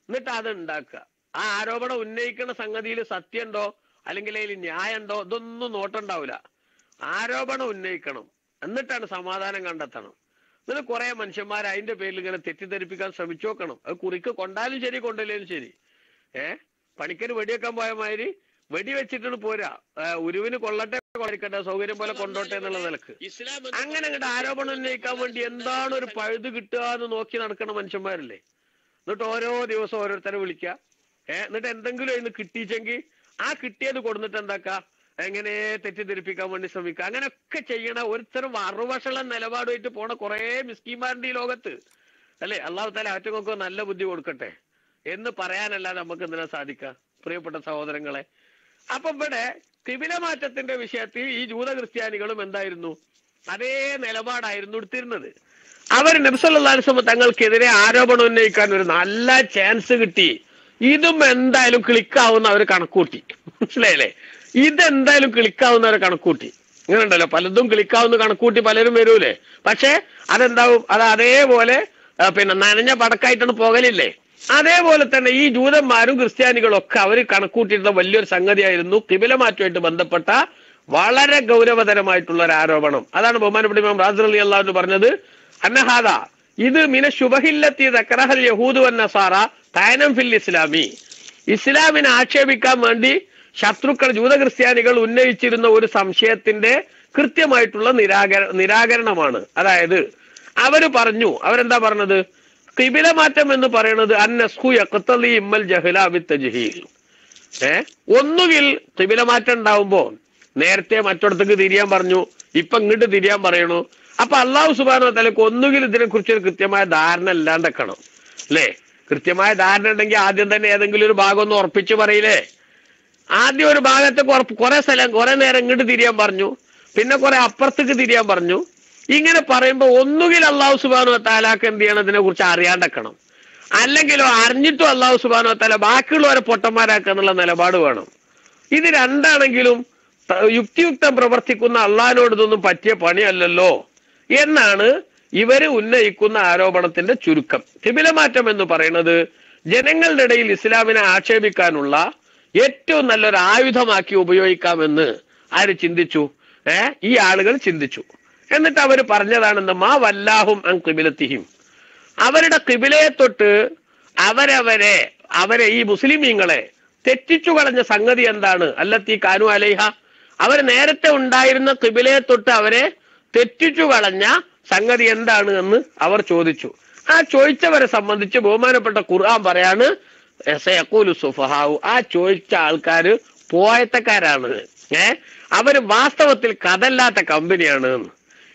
എന്നിട്ട് അത് ഉണ്ടാക്കുക. ആ ആരോപണം ഉന്നയിക്കുന്ന സംഗതിയിൽ സത്യമുണ്ടോ അല്ലെങ്കിൽ അതിൽ ന്യായമുണ്ടോ ഇതൊന്നും നോട്ടുണ്ടാവില്ല. ആരോപണം ഉന്നയിക്കണം, എന്നിട്ടാണ് സമാധാനം കണ്ടെത്തണം. എന്നിട്ട് കുറെ മനുഷ്യന്മാർ അതിന്റെ പേരിൽ ഇങ്ങനെ തെറ്റിദ്ധരിപ്പിക്കാൻ ശ്രമിച്ചു നോക്കണം. അത് കുറിക്ക് കൊണ്ടാലും ശരി കൊണ്ടില്ലേലും ശരി. പണിക്കര് വെടിവെക്കാൻ പോയ മാതിരി വെടിവെച്ചിട്ട് പോരാ, ഉരുവിന് കൊള്ളട്ടെ കൊള്ളിക്കട്ടെ, സൗകര്യം പോലെ കൊണ്ടോട്ടെ എന്നുള്ള നിലക്ക് അങ്ങനെ അങ്ങോട്ട് ആരോപണം ഉന്നയിക്കാൻ വേണ്ടി എന്താണ് ഒരു പഴുത് കിട്ടുക എന്ന് നോക്കി നടക്കുന്ന മനുഷ്യന്മാരല്ലേ. എന്നിട്ട് ഓരോ ദിവസം ഓരോരുത്തരെ വിളിക്കുക, എന്നിട്ട് എന്തെങ്കിലും അതിന് കിട്ടിച്ചെങ്കിൽ ആ കിട്ടിയത് കൊടുത്തിട്ട് എന്താക്കാം, എങ്ങനെ തെറ്റിദ്ധരിപ്പിക്കാൻ വേണ്ടി ശ്രമിക്കുക. അങ്ങനെയൊക്കെ ചെയ്യണ ഒരുത്തരം അറുവശമുള്ള നിലപാടുമായിട്ട് പോണ കുറെ മിസ്കീന്മാരുടെ ഈ ലോകത്ത് അല്ലെ. അള്ളാഹു തആല അവറ്റങ്ങൾക്ക് നല്ല ബുദ്ധി കൊടുക്കട്ടെ എന്ന് പറയാനല്ലാതെ നമുക്ക് എന്തിനാ സാധിക്കുക പ്രിയപ്പെട്ട സഹോദരങ്ങളെ. അപ്പൊ ഇവിടെ ഖിബില മാറ്റത്തിന്റെ വിഷയത്തിൽ ഈ ജൂത ക്രിസ്ത്യാനികളും എന്തായിരുന്നു, അതേ നിലപാടായിരുന്നു എടുത്തിരുന്നത്. അവർ നബി സല്ലല്ലാഹു അലൈഹി വസല്ലം തങ്ങൾക്കെതിരെ ആരോപണം ഉന്നയിക്കാൻ ഒരു നല്ല ചാൻസ് കിട്ടി. ഇതും എന്തായാലും ക്ലിക്കാവുന്ന അവർ കണക്കൂട്ടി. മനസ്സിലായില്ലേ? ഇതെന്തായാലും ക്ലിക്കാവുന്ന അവർ കണക്കൂട്ടി. ഇങ്ങനെ ഉണ്ടല്ലോ, പലതും ക്ലിക്കാവുന്ന കണക്കൂട്ടി പലരും വരൂലേ. പക്ഷെ അതെന്താവും, അത് അതേപോലെ നനഞ്ഞ പടക്കായിട്ടാണ് പോകലില്ലേ. അതേപോലെ തന്നെ ഈ ജൂതന്മാരും ക്രിസ്ത്യാനികളും ഒക്കെ അവർ കണക്കൂട്ടിയിരുന്ന വലിയൊരു സംഗതിയായിരുന്നു ഖിബില മാറ്റമായിട്ട് ബന്ധപ്പെട്ട വളരെ ഗൗരവതരമായിട്ടുള്ള ഒരു ആരോപണം. അതാണ് ബഹുമാനപ്പെട്ട ഇമാം റാസി റളിയല്ലാഹു അൻഹു പറഞ്ഞത്, അന്നഹാദ ഇത് മിന ശുബഹില്ലത്തി ദക്കറഹൽ യഹൂദു വന്നസാറ തഅനം ഫിൽ ഇസ്ലാമി. ഇസ്ലാമിനെ ആക്ഷേപിക്കാൻ വേണ്ടി ശത്രുക്കൾ ജൂത ക്രിസ്ത്യാനികൾ ഉന്നയിച്ചിരുന്ന ഒരു സംശയത്തിന്റെ കൃത്യമായിട്ടുള്ള നിരാകരണമാണ്. അതായത് അവര് പറഞ്ഞു, അവരെന്താ പറഞ്ഞത്, ഖിബില മാറ്റം എന്ന് പറയുന്നത് അന്നസ്ഖു യഖ്തലി ഇമ്മൽ ജഹല ബിത്തജ്ഹീൽ. ഒന്നുകിൽ ഖിബില മാറ്റം ഉണ്ടാവുമ്പോ നേരത്തെ മറ്റൊടത്തേക്ക് തിരിയാൻ പറഞ്ഞു, ഇപ്പൊ ഇങ്ങോട്ട് തിരിയാൻ പറയണു. അപ്പൊ അല്ലാഹു സുബ്ഹാനഹു വ തആലക്ക് ഒന്നുകിൽ ഇതിനെ കുറിച്ച് ഒരു കൃത്യമായ ധാരണ ഇല്ലാണ്ടെക്കണം അല്ലേ. കൃത്യമായ ധാരണ ഉണ്ടെങ്കിൽ ആദ്യം തന്നെ ഏതെങ്കിലും ഒരു ഭാഗം ഒന്ന് ഉറപ്പിച്ച് പറയില്ലേ. ആദ്യം ഒരു ഭാഗത്തെ കുറെ സ്ഥലം കുറെ നേരം ഇങ്ങോട്ട് തിരിയാൻ പറഞ്ഞു, പിന്നെ കുറെ അപ്പുറത്തേക്ക് തിരിയാൻ പറഞ്ഞു. ഇങ്ങനെ പറയുമ്പോ ഒന്നുകിൽ അല്ലാഹു സുബ്ഹാനഹു വ തആലക്ക് എന്ത് ചെയ്യണം, ഇതിനെ കുറിച്ച് അറിയാണ്ടെക്കണം, അല്ലെങ്കിലോ അറിഞ്ഞിട്ടും അല്ലാഹു സുബ്ഹാനഹു വ തആല ബാക്കിയുള്ളവരെ പൊട്ടന്മാരാക്കുക എന്നുള്ള നിലപാട് വേണം. ഇത് രണ്ടാണെങ്കിലും യുക്തിയുക്തം പ്രവർത്തിക്കുന്ന അള്ളാഹിനോട് ഇതൊന്നും പറ്റിയ പണിയല്ലല്ലോ എന്നാണ് ഇവര് ഉന്നയിക്കുന്ന ആരോപണത്തിന്റെ ചുരുക്കം. ഖിബില മാറ്റം എന്ന് പറയുന്നത് ജനങ്ങളുടെ ഇടയിൽ ഇസ്ലാമിനെ ആക്ഷേപിക്കാനുള്ള ഏറ്റവും നല്ലൊരു ആയുധമാക്കി ഉപയോഗിക്കാമെന്ന് ആര് ചിന്തിച്ചു? ഈ ആളുകൾ ചിന്തിച്ചു. എന്നിട്ട് അവർ പറഞ്ഞതാണെന്ന് മാ വല്ലാഹും അൻ ഖിബിലത്തിഹിം, അവരുടെ ഖിബിലയെ തൊട്ട് അവരെ ഈ മുസ്ലിമീങ്ങളെ തെറ്റിച്ചു കളഞ്ഞ സംഗതി എന്താണ്? അല്ലത്തി കാനു അലൈഹ, അവർ നേരത്തെ ഉണ്ടായിരുന്ന ഖിബിലയെ തൊട്ട് അവരെ തെറ്റിച്ചു കളഞ്ഞ സംഗതി എന്താണ് എന്ന് അവർ ചോദിച്ചു. ആ ചോദിച്ചവരെ സംബന്ധിച്ച് ബഹുമാനപ്പെട്ട ഖുർആൻ പറയാണ്, സയഖൂലു സുഫഹാഉ, ആ ചോദിച്ച ആൾക്കാര് പോയത്തക്കാരാണ്. അവര് വാസ്തവത്തിൽ കഥല്ലാത്ത കമ്പനിയാണ്.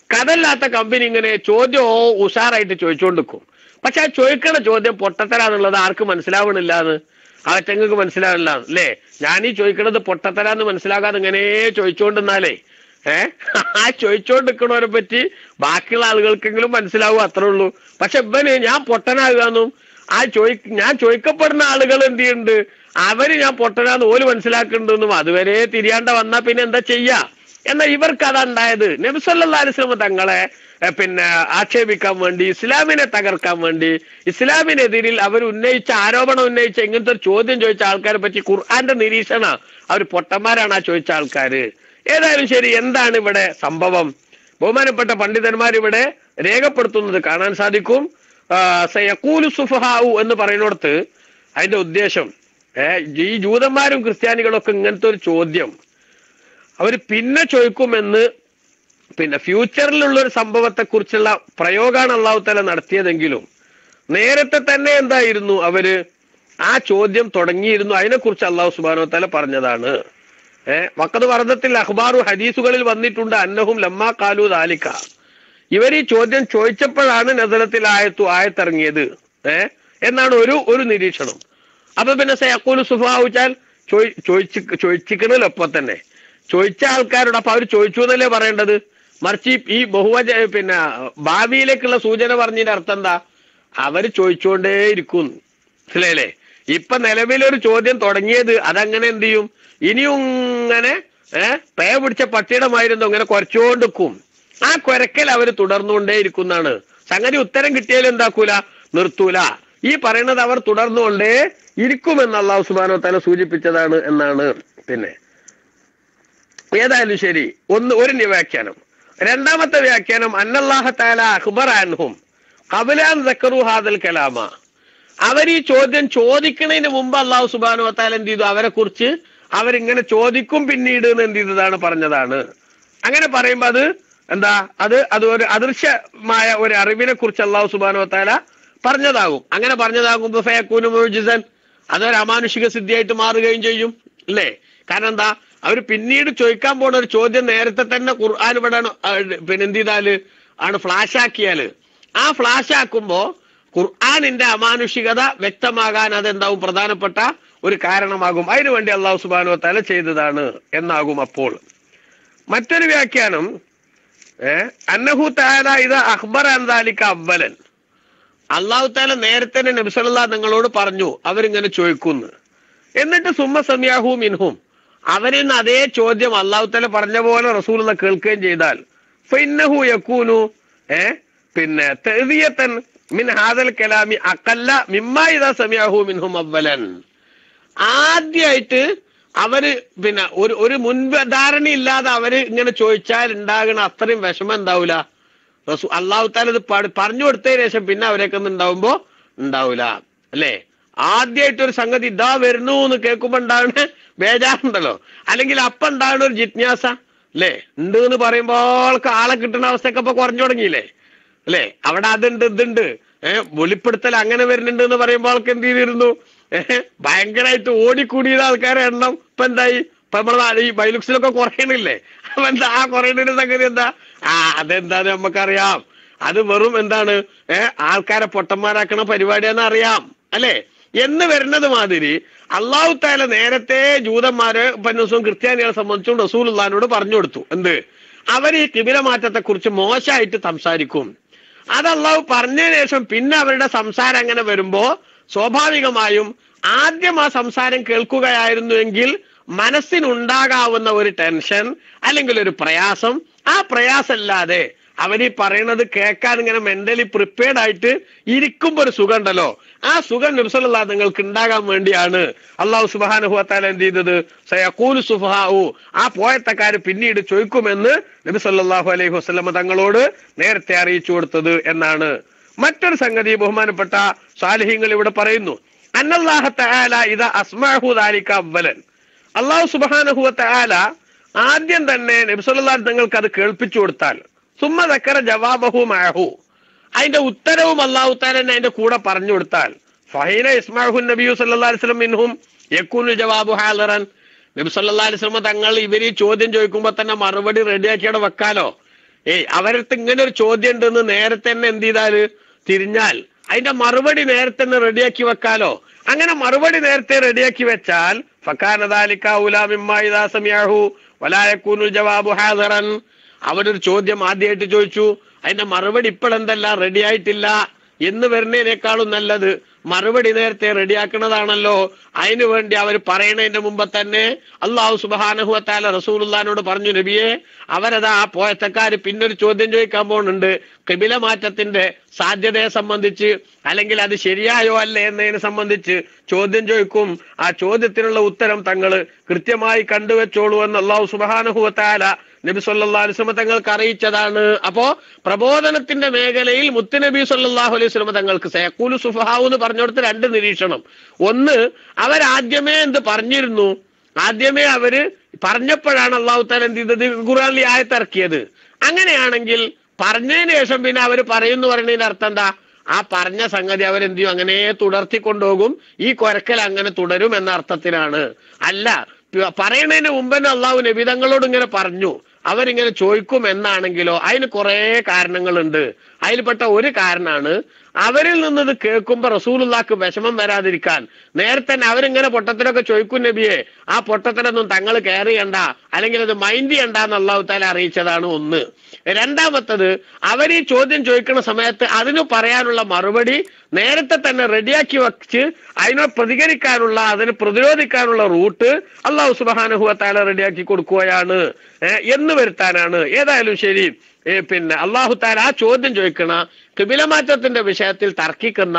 കഥല്ലാത്ത കമ്പനി ഇങ്ങനെ ചോദ്യം ഉഷാറായിട്ട് ചോദിച്ചുകൊണ്ടിരിക്കും. പക്ഷെ ആ ചോദിക്കണ ചോദ്യം പൊട്ടത്തരാന്നുള്ളത് ആർക്ക് മനസ്സിലാവണില്ലാന്ന്, അവറ്റങ്ങൾക്ക് മനസ്സിലാവില്ല അല്ലേ. ഞാനീ ചോദിക്കണത് പൊട്ടത്തരാന്ന് മനസ്സിലാകാതെ ഇങ്ങനെ ചോദിച്ചുകൊണ്ടിരുന്നാലേ ആ ചോദിച്ചുകൊണ്ടിരിക്കണവരെ പറ്റി ബാക്കിയുള്ള ആളുകൾക്കെങ്കിലും മനസ്സിലാവും, അത്രേ ഉള്ളൂ. പക്ഷെ ഇവന് ഞാൻ പൊട്ടനാകാന്നും ഞാൻ ചോദിക്കപ്പെടുന്ന ആളുകൾ എന്ത് ചെയ്യുന്നുണ്ട്, അവര് ഞാൻ പൊട്ടനാന്ന് ഓല് മനസ്സിലാക്കുന്നുണ്ടെന്നും അതുവരെ തിരിയാണ്ട വന്നാ പിന്നെ എന്താ ചെയ്യാ. എന്നാൽ ഇവർക്ക് അതുണ്ടായത് നബി സല്ലല്ലാഹു അലൈഹി വസല്ലം തങ്ങളെ ആക്ഷേപിക്കാൻ വേണ്ടി, ഇസ്ലാമിനെ തകർക്കാൻ വേണ്ടി, ഇസ്ലാമിനെതിരിൽ അവർ ആരോപണം ഉന്നയിച്ച ഇങ്ങനത്തെ ഒരു ചോദ്യം ചോദിച്ച ആൾക്കാരെ പറ്റി ഖുർആന്റെ നിരീക്ഷണ അവർ പൊട്ടന്മാരാണ് ആ ചോദിച്ച ആൾക്കാര്. ഏതായാലും ശരി, എന്താണ് ഇവിടെ സംഭവം? ബഹുമാനപ്പെട്ട പണ്ഡിതന്മാർ ഇവിടെ രേഖപ്പെടുത്തുന്നത് കാണാൻ സാധിക്കും. സയഖൂലു സുഫഹാഉ എന്ന് പറയുന്നിടത്ത് അതിന്റെ ഉദ്ദേശം ഈ ജൂതന്മാരും ക്രിസ്ത്യാനികളൊക്കെ ഇങ്ങനത്തെ ഒരു ചോദ്യം അവർ പിന്നെ ചോദിക്കുമെന്ന്, പിന്നെ ഫ്യൂച്ചറിലുള്ള ഒരു സംഭവത്തെ കുറിച്ചുള്ള പ്രയോഗമാണ് അല്ലാഹു തആല നടത്തിയതെങ്കിലും നേരത്തെ തന്നെ എന്തായിരുന്നു അവര് ആ ചോദ്യം തുടങ്ങിയിരുന്നു. അതിനെക്കുറിച്ച് അല്ലാഹു സുബ്ഹാനഹു വ തആല പറഞ്ഞതാണ്. വഖദ് വറദത്തിൽ അഖ്ബാറു, ഹദീസുകളിൽ വന്നിട്ടുണ്ട്, അന്നഹും ലമ്മാ ഖാലു ദാലിക, ഇവർ ഈ ചോദ്യം ചോദിച്ചപ്പോഴാണ് നസലത്തിൽ ആയത്തിറങ്ങിയത് എന്നാണ് ഒരു നിരീക്ഷണം. അപ്പൊ പിന്നെ സയഖൂലു സുഫഹാഉ വെച്ചാൽ ചോദിച്ചിക്കണല്ലോ ഒപ്പം തന്നെ ചോദിച്ച ആൾക്കാരോട്. അപ്പൊ അവർ ചോദിച്ചു എന്നല്ലേ പറയേണ്ടത്, മറിച്ച് ഈ പിന്നെ ഭാവിയിലേക്കുള്ള സൂചന പറഞ്ഞതിന്റെ അർത്ഥം എന്താ, അവര് ചോദിച്ചുകൊണ്ടേ ഇരിക്കും. മനസ്സിലായില്ലേ? ഇപ്പൊ നിലവിലൊരു ചോദ്യം തുടങ്ങിയത് അതങ്ങനെ എന്ത് ചെയ്യും, ഇനിയും ഇങ്ങനെ പേ പിടിച്ച പട്ടിയുടെ മായിരുന്നു ഇങ്ങനെ കുറച്ചുകൊണ്ടിരിക്കും. ആ കുരക്കൽ അവര് തുടർന്നുകൊണ്ടേ ഇരിക്കുന്നതാണ്. സംഗതി ഉത്തരം കിട്ടിയാലും എന്താക്കൂല, നിർത്തൂല. ഈ പറയുന്നത് അവർ തുടർന്നുകൊണ്ടേ ഇരിക്കുമെന്ന് അള്ളാഹു സുബ്ഹാനഹു വ തആല സൂചിപ്പിച്ചതാണ് എന്നാണ്. പിന്നെ ഏതായാലും ശരി, ഒരു വ്യാഖ്യാനം. രണ്ടാമത്തെ വ്യാഖ്യാനം അന്നല്ലാഹ തആല അഖ്ബറ അൻഹും ഖബ്ല അൻ ദക്കറു ഹാദൽ കലാമ. അവർ ഈ ചോദ്യം ചോദിക്കുന്നതിന് മുമ്പ് അള്ളാഹു സുബ്ഹാനഹു വ തആല എന്ത് ചെയ്തു? അവരെ കുറിച്ച് അവരിങ്ങനെ ചോദിക്കും പിന്നീട് എന്ത് ചെയ്തതാണ്, പറഞ്ഞതാണ്. അങ്ങനെ പറയുമ്പോ അത് എന്താ, അത് ഒരു അദൃശ്യമായ ഒരു അറിവിനെ കുറിച്ച് അള്ളാഹു സുബ്ഹാനഹു വ തആല പറഞ്ഞതാകും. അങ്ങനെ പറഞ്ഞതാകുമ്പോ ഫയകൂനു മുഅ്ജിസൻ, അതൊരു അമാനുഷിക സിദ്ധിയായിട്ട് മാറുകയും ചെയ്യും അല്ലേ? കാരണം എന്താ, അവർ പിന്നീട് ചോദിക്കാൻ പോണ ഒരു ചോദ്യം നേരത്തെ തന്നെ ഖുർആൻ ഇവിടെ പിന്നെ എന്ത് ചെയ്താല് ആണ് ഫ്ലാഷ് ആക്കിയാല്, ആ ഫ്ലാഷ് ആക്കുമ്പോ ഖുർആനിന്റെ അമാനുഷികത വ്യക്തമാകാൻ അതെന്താവും, പ്രധാനപ്പെട്ട ഒരു കാരണമാകും. അതിനുവേണ്ടി അള്ളാഹു സുബ്ഹാനഹു വ തആല ചെയ്തതാണ് എന്നാകും. അപ്പോൾ മറ്റൊരു വ്യാഖ്യാനം അന്നഹു തആല ഇദാ അഖ്ബറ അൻ ദാലിക അവ്വലൻ, അള്ളാഹു തആല നേരത്തെ തന്നെ നബി സല്ലല്ലാഹു നിങ്ങളോട് പറഞ്ഞു അവരിങ്ങനെ ചോദിക്കുന്നു, എന്നിട്ട് സുമ്മ സമിഅഹു മിൻഹും, അവരിൽ നിന്ന് അതേ ചോദ്യം അള്ളാഹു തആല പറഞ്ഞ പോലെ റസൂലുള്ളാഹി കേൾക്കുകയും ചെയ്താൽ ഫഇന്നഹു യകൂനു പിന്നെ തഅദിയതൻ മിൻ ഹാദൽ കലാമി അഖല്ല മിമ്മാ ഇദാ സമിഅഹു മിൻഹും അവ്വലൻ. ആദ്യമായിട്ട് അവര് പിന്നെ ഒരു മുൻധാരണ ഇല്ലാതെ അവര് ഇങ്ങനെ ചോദിച്ചാൽ ഉണ്ടാകണ അത്രയും വിഷമം എന്താവൂല, അള്ളാഹു തആല ഇത് പറഞ്ഞു കൊടുത്തതിന് ശേഷം പിന്നെ അവരൊക്കെ ഉണ്ടാവുമ്പോ ഉണ്ടാവൂല അല്ലേ? ആദ്യമായിട്ട് ഒരു സംഗതി ഇതാ വരുന്നു എന്ന് കേൾക്കുമ്പോ ഉണ്ടാകണ ബേജാറുണ്ടല്ലോ, അല്ലെങ്കിൽ അപ്പൊ ഉണ്ടാകണ ഒരു ജിജ്ഞാസ അല്ലേ? ഉണ്ട് എന്ന് പറയുമ്പോൾ ആളെ കിട്ടുന്ന അവസ്ഥയൊക്കെ ഇപ്പൊ കുറഞ്ഞു തുടങ്ങിയില്ലേ അല്ലേ? അവിടെ അതുണ്ട് ഇതുണ്ട് വെളിപ്പെടുത്തൽ അങ്ങനെ വരുന്നുണ്ട് എന്ന് പറയുമ്പോൾ ആൾക്ക് എന്ത് ചെയ്തിരുന്നു, ഭയങ്കരമായിട്ട് ഓടിക്കൂടിയത് ആൾക്കാരെ എണ്ണം ഇപ്പൊ എന്തായി, ഇപ്പൊ നമ്മളെ ഈ ബൈലുക്സിലൊക്കെ കുറയണില്ലേ? അപ്പൊ എന്താ ആ കുറയണ സംഗതി എന്താ? അതെന്താന്ന് നമുക്കറിയാം, അത് വെറും എന്താണ് ആൾക്കാരെ പൊട്ടന്മാരാക്കണ പരിപാടിയാന്ന് അറിയാം അല്ലെ എന്ന് വരുന്നത് മാതിരി അള്ളാഹു തആല നേരത്തെ ജൂതന്മാര് പന്നൂസും ക്രിസ്ത്യാനികളെ സംബന്ധിച്ചും റസൂലുള്ളാഹിനോട് പറഞ്ഞു കൊടുത്തു. എന്ത്? അവർ ഈ കിബില മാറ്റത്തെ കുറിച്ച് മോശമായിട്ട് സംസാരിക്കും. അത് അള്ളാഹു പറഞ്ഞതിന് ശേഷം പിന്നെ അവരുടെ സംസാരം അങ്ങനെ വരുമ്പോ സ്വാഭാവികമായും ആദ്യം ആ സംസാരം കേൾക്കുകയായിരുന്നുവെങ്കിൽ മനസ്സിനുണ്ടാകാവുന്ന ഒരു ടെൻഷൻ അല്ലെങ്കിൽ ഒരു പ്രയാസം, ആ പ്രയാസമല്ലാതെ അവരീ പറയുന്നത് കേൾക്കാൻ ഇങ്ങനെ മെന്റലി പ്രിപ്പയർഡ് ആയിട്ട് ഇരിക്കുമ്പോ ഒരു സുഖം ഉണ്ടല്ലോ, ആ സുഖം നബി സല്ലല്ലാഹു നിങ്ങൾക്ക് ഉണ്ടാകാൻ വേണ്ടിയാണ് അല്ലാഹു സുബ്ഹാനഹു വ തആല എന്ത് ചെയ്തത്? സയഖൂലു സുഫഹാഉ, ആ പോയത്തക്കാര് പിന്നീട് ചോദിക്കുമെന്ന് നബി സല്ലല്ലാഹു അലൈഹി വസല്ലം തങ്ങളോട് നേരത്തെ അറിയിച്ചു കൊടുത്തത് എന്നാണ്. മറ്റൊരു സംഗതി ബഹുമാനപ്പെട്ട സാലിഹീങ്ങൾ ഇവിടെ പറയുന്നു, അന്നല്ലാഹ തആല ഇദാ അസ്മഅഹു ദാലിക അവ്വലൻ, അല്ലാഹു സുബ്ഹാനഹു വ തആല ആദ്യം തന്നെ നബി സല്ലല്ലാഹു തങ്ങൾക്ക് അത് കേൾപ്പിച്ചു കൊടുത്താൽ സുമ്മ ദക്കറ ജവാബഹു മഅഹു, അതിന്റെ ഉത്തരവും അല്ലാഹു തആല അതിന്റെ കൂടെ പറഞ്ഞു കൊടുത്താൽ ഫഹീന ഇസ്മഅഹു നബിയു സല്ലല്ലാഹു അലൈഹി വസല്ലം മിൻഹും യകൂനു ജവാബു ഹാദിറൻ, നബി സല്ലല്ലാഹു അലൈഹി വസല്ലം തങ്ങൾ ഇവര് ചോദ്യം ചോദിക്കുമ്പോ തന്നെ മറുപടി റെഡിയാക്കിയുടെ വെക്കാലോ. അവരടുത്ത് ഇങ്ങനെ ഒരു ചോദ്യം ഉണ്ടെന്ന് നേരത്തെ തന്നെ എന്ത് ചെയ്താല് തിരിഞ്ഞാൽ അതിന്റെ മറുപടി നേരത്തെ തന്നെ റെഡിയാക്കി വെക്കാലോ. അങ്ങനെ മറുപടി നേരത്തെ റെഡിയാക്കി വെച്ചാൽ ഫകാന ദാലിക ഔലാ മിമ്മാ ഇദാ സമിഅഹു വലാ യകൂനു ജവാബു ഹാദിറൻ, അവരൊരു ചോദ്യം ആദ്യമായിട്ട് ചോദിച്ചു, അതിന്റെ മറുപടി ഇപ്പോഴെന്തല്ല റെഡി ആയിട്ടില്ല എന്ന് വരുന്നതിനേക്കാളും നല്ലത് മറുപടി നേരത്തെ റെഡിയാക്കണതാണല്ലോ. അതിനു വേണ്ടി അവർ പറയണതിന്റെ മുമ്പ് തന്നെ അല്ലാഹു സുബ്ഹാനഹു വ തആല റസൂലുള്ളാഹിനോട് പറഞ്ഞു, നബിയെ അവരതാ ആ പോയത്തക്കാര് പിന്നൊരു ചോദ്യം ചോദിക്കാൻ പോകുന്നുണ്ട്, ഖിബില മാറ്റത്തിന്റെ സാധ്യതയെ സംബന്ധിച്ച് അല്ലെങ്കിൽ അത് ശരിയായോ അല്ലേ എന്നതിനെ സംബന്ധിച്ച് ചോദ്യം ചോദിക്കും. ആ ചോദ്യത്തിനുള്ള ഉത്തരം തങ്ങൾ കൃത്യമായി കണ്ടുവെച്ചോളൂ എന്ന് അല്ലാഹു സുബ്ഹാനഹു വ തആല നബി സല്ലല്ലാഹു അലൈഹി വസല്ലം തങ്ങൾക്ക് അറിയിച്ചതാണ്. അപ്പോ പ്രബോധനത്തിന്റെ മേഖലയിൽ മുത്തുനബി സല്ലല്ലാഹു അലൈഹി വസല്ലം തങ്ങൾക്ക് സയഖൂലു സുഫഹാഉ എന്ന് പറഞ്ഞുകൊടുത്ത് രണ്ട് നിരീക്ഷണം. ഒന്ന്, അവരാദ്യമേ എന്ത് പറഞ്ഞിരുന്നു, ആദ്യമേ അവര് പറഞ്ഞപ്പോഴാണ് അല്ലാഹു തആല എന്ത് ചെയ്തത്? ഖുർആനിൽ ആയത്ത് ഇറക്കിയത്. അങ്ങനെയാണെങ്കിൽ പറഞ്ഞതിന് ശേഷം പിന്നെ അവര് പറയുന്നു പറയുന്നതിന്റെ അർത്ഥം എന്താ? ആ പറഞ്ഞ സംഗതി അവരെന്ത് ചെയ്യും? അങ്ങനെ തുടർത്തിക്കൊണ്ടുപോകും, ഈ കൊരക്കൽ അങ്ങനെ തുടരും എന്ന അർത്ഥത്തിലാണ്. അല്ല, പറയണതിന് മുമ്പ് തന്നെ അള്ളാഹു നബി തങ്ങളോട് ഇങ്ങനെ പറഞ്ഞു അവരിങ്ങനെ ചോദിക്കും എന്നാണെങ്കിലോ അതിന് കുറെ കാരണങ്ങളുണ്ട്. അതിൽപ്പെട്ട ഒരു കാരണമാണ് അവരിൽ നിന്നത് കേൾക്കുമ്പോ റസൂലുള്ളാഹിക്ക് വിഷമം വരാതിരിക്കാൻ നേരത്തെ തന്നെ അവരിങ്ങനെ പൊട്ടത്തിലൊക്കെ ചോദിക്കും നബിയെ, ആ പൊട്ടത്തിലൊന്നും തങ്ങൾ കെയർ ചെയ്യണ്ട അല്ലെങ്കിൽ അത് മൈൻഡ് ചെയ്യണ്ട എന്ന് അല്ലാഹു തആല അറിയിച്ചതാണ് ഒന്ന്. രണ്ടാമത്തത്, അവർ ഈ ചോദ്യം ചോദിക്കുന്ന സമയത്ത് അതിന് പറയാനുള്ള മറുപടി നേരത്തെ തന്നെ റെഡിയാക്കി വെച്ച് അതിനോട് പ്രതികരിക്കാനുള്ള അതിന് പ്രതിരോധിക്കാനുള്ള റൂട്ട് അല്ലാഹു സുബ്ഹാനഹു വ തആല റെഡിയാക്കി കൊടുക്കുകയാണ് എന്ന് വരുത്താനാണ്. ഏതായാലും ശരി, പിന്നെ അള്ളാഹു താല ആ ചോദ്യം ചോദിക്കണ കിബിലമാറ്റത്തിന്റെ വിഷയത്തിൽ തർക്കിക്കുന്ന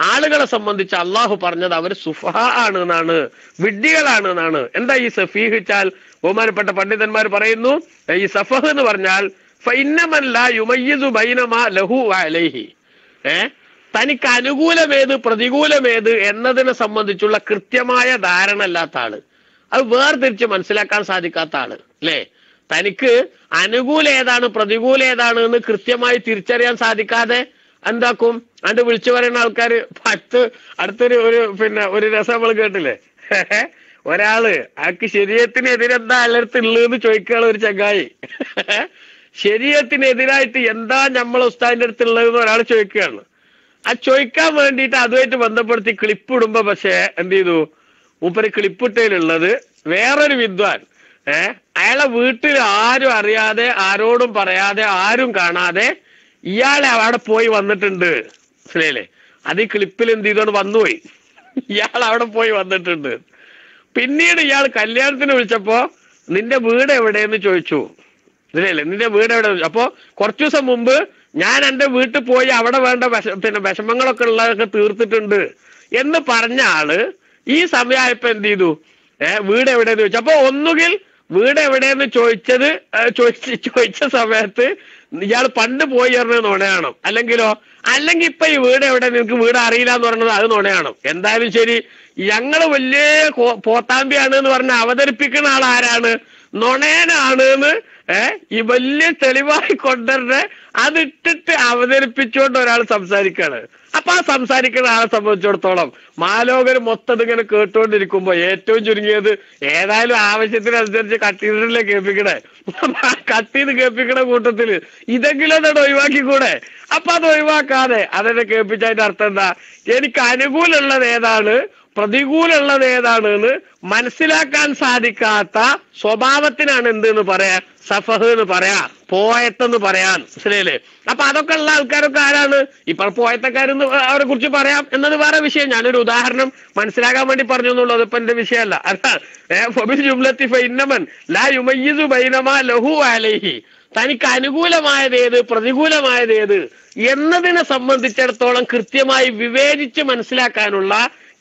ആളുകളെ സംബന്ധിച്ച് അള്ളാഹു പറഞ്ഞത് അവർ സുഫഹ ആണ് എന്നാണ്, വിഡ്ഢികളാണ് എന്നാണ്. എന്താ ഈ സഫീഹ് വെച്ചാൽ? ബഹുമാനപ്പെട്ട പണ്ഡിതന്മാർ പറയുന്നു, ഈ സഫഹ് എന്ന് പറഞ്ഞാൽ തനിക്ക് അനുകൂലമേത് പ്രതികൂലമേത് എന്നതിനെ സംബന്ധിച്ചുള്ള കൃത്യമായ ധാരണ അല്ലാത്ത ആള്, അത് വേർതിരിച്ച് മനസ്സിലാക്കാൻ സാധിക്കാത്ത ആള് അല്ലേ? തനിക്ക് അനുകൂല ഏതാണ് പ്രതികൂല ഏതാണ് എന്ന് കൃത്യമായി തിരിച്ചറിയാൻ സാധിക്കാതെ എന്താക്കും? അണ്ട് വിളിച്ചു പറയുന്ന ആൾക്കാര് അടുത്തൊരു ഒരു രസം നമ്മൾ കേട്ടില്ലേ? ഒരാള് ആൾക്ക് ശരീരത്തിനെതിരെന്താ അയാളടുത്ത് ഉള്ളതെന്ന് ചോദിക്കുകയാണ് ഒരു ചങ്ങായി. ശരീരത്തിനെതിരായിട്ട് എന്താ നമ്മളെ ഉസ്താദിന്റെ അടുത്ത് ഉള്ളതെന്ന് ഒരാൾ ചോദിക്കുകയാണ്. ആ ചോദിക്കാൻ വേണ്ടിയിട്ട് അതുമായിട്ട് ബന്ധപ്പെടുത്തി ക്ലിപ്പ് ഇടുമ്പോ പക്ഷെ എന്ത് ചെയ്തു? മൂപ്പര് ക്ലിപ്പിട്ടതിലുള്ളത് വേറൊരു വിദ്വാൻ അയാളെ വീട്ടിൽ ആരും അറിയാതെ, ആരോടും പറയാതെ, ആരും കാണാതെ ഇയാളെ അവിടെ പോയി വന്നിട്ടുണ്ട്. മനസ്സിലായില്ലേ? അത് ഈ ക്ലിപ്പിൽ എന്ത് ചെയ്തോണ്ട് വന്നുപോയി. ഇയാൾ അവിടെ പോയി വന്നിട്ടുണ്ട്. പിന്നീട് ഇയാൾ കല്യാണത്തിന് വിളിച്ചപ്പോ നിന്റെ വീട് എവിടെയെന്ന് ചോദിച്ചു. ഇതിലല്ലേ നിന്റെ വീട് എവിടെ? അപ്പൊ കുറച്ചു ദിവസം മുമ്പ് ഞാൻ എന്റെ വീട്ടിൽ പോയി അവിടെ വേണ്ട വിഷമങ്ങളൊക്കെ ഉള്ളതൊക്കെ തീർത്തിട്ടുണ്ട് എന്ന് പറഞ്ഞ ആള് ഈ സമയമായപ്പോ എന്ത് ചെയ്തു? വീട് എവിടെയെന്ന് ചോദിച്ചു. അപ്പൊ ഒന്നുകിൽ വീട് എവിടെയെന്ന് ചോദിച്ച സമയത്ത് ഇയാൾ പണ്ട് പോയി ചേർന്നത് നുണയാണോ? അല്ലെങ്കിൽ ഇപ്പൊ ഈ വീട് എവിടെ, നിനക്ക് വീട് അറിയില്ല എന്ന് പറഞ്ഞത് അത് നുണയാണോ? എന്തായാലും ശരി, ഞങ്ങള് വലിയ പോത്താമ്പിയാണ് എന്ന് പറഞ്ഞ് അവതരിപ്പിക്കുന്ന ആൾ ആരാണ്? നുണയനാണ് എന്ന് ഈ വലിയ തെളിവായി കൊണ്ടുവരുന്ന അതിട്ടിട്ട് അവതരിപ്പിച്ചുകൊണ്ട് ഒരാൾ സംസാരിക്കാണ്. അപ്പൊ ആ സംസാരിക്കുന്ന ആളെ സംബന്ധിച്ചിടത്തോളം മാലോകർ മൊത്തം ഇങ്ങനെ കേട്ടുകൊണ്ടിരിക്കുമ്പോ ഏറ്റവും ചുരുങ്ങിയത് ഏതായാലും ആവശ്യത്തിനനുസരിച്ച് കട്ട് ചെയ്തിട്ടല്ലേ കേൾപ്പിക്കണേ. കട്ട് ചെയ്ത് കേൾപ്പിക്കണ കൂട്ടത്തില് ഇതെങ്കിലും അതോടെ ഒഴിവാക്കിക്കൂടെ? അപ്പൊ അത് ഒഴിവാക്കാതെ അതെന്നെ കേൾപ്പിച്ചതിന്റെ അർത്ഥം എന്താ? എനിക്ക് അനുകൂലമുള്ളത് ഏതാണ് പ്രതികൂലമുള്ളത് ഏതാണ് എന്ന് മനസ്സിലാക്കാൻ സാധിക്കാത്ത സ്വഭാവത്തിനാണ് എന്തെന്ന് പറയാ? സഫഹ് എന്ന് പറയാ, പോയത്തെന്ന് പറയാൻ. മനസ്സിലായില്ലേ? അപ്പൊ അതൊക്കെ ഉള്ള ആൾക്കാരൊക്കെ ആരാണ്? ഇപ്പോൾ പോയത്തക്കാരെന്ന് അവരെ കുറിച്ച് പറയാം എന്നത് വേറെ വിഷയം. ഞാനൊരു ഉദാഹരണം മനസ്സിലാക്കാൻ വേണ്ടി പറഞ്ഞു എന്നുള്ളത് ഇപ്പൊ എന്റെ വിഷയമല്ല. തനിക്ക് അനുകൂലമായതേത് പ്രതികൂലമായതേത് എന്നതിനെ സംബന്ധിച്ചിടത്തോളം കൃത്യമായി വിവേചിച്ച് മനസ്സിലാക്കാനുള്ള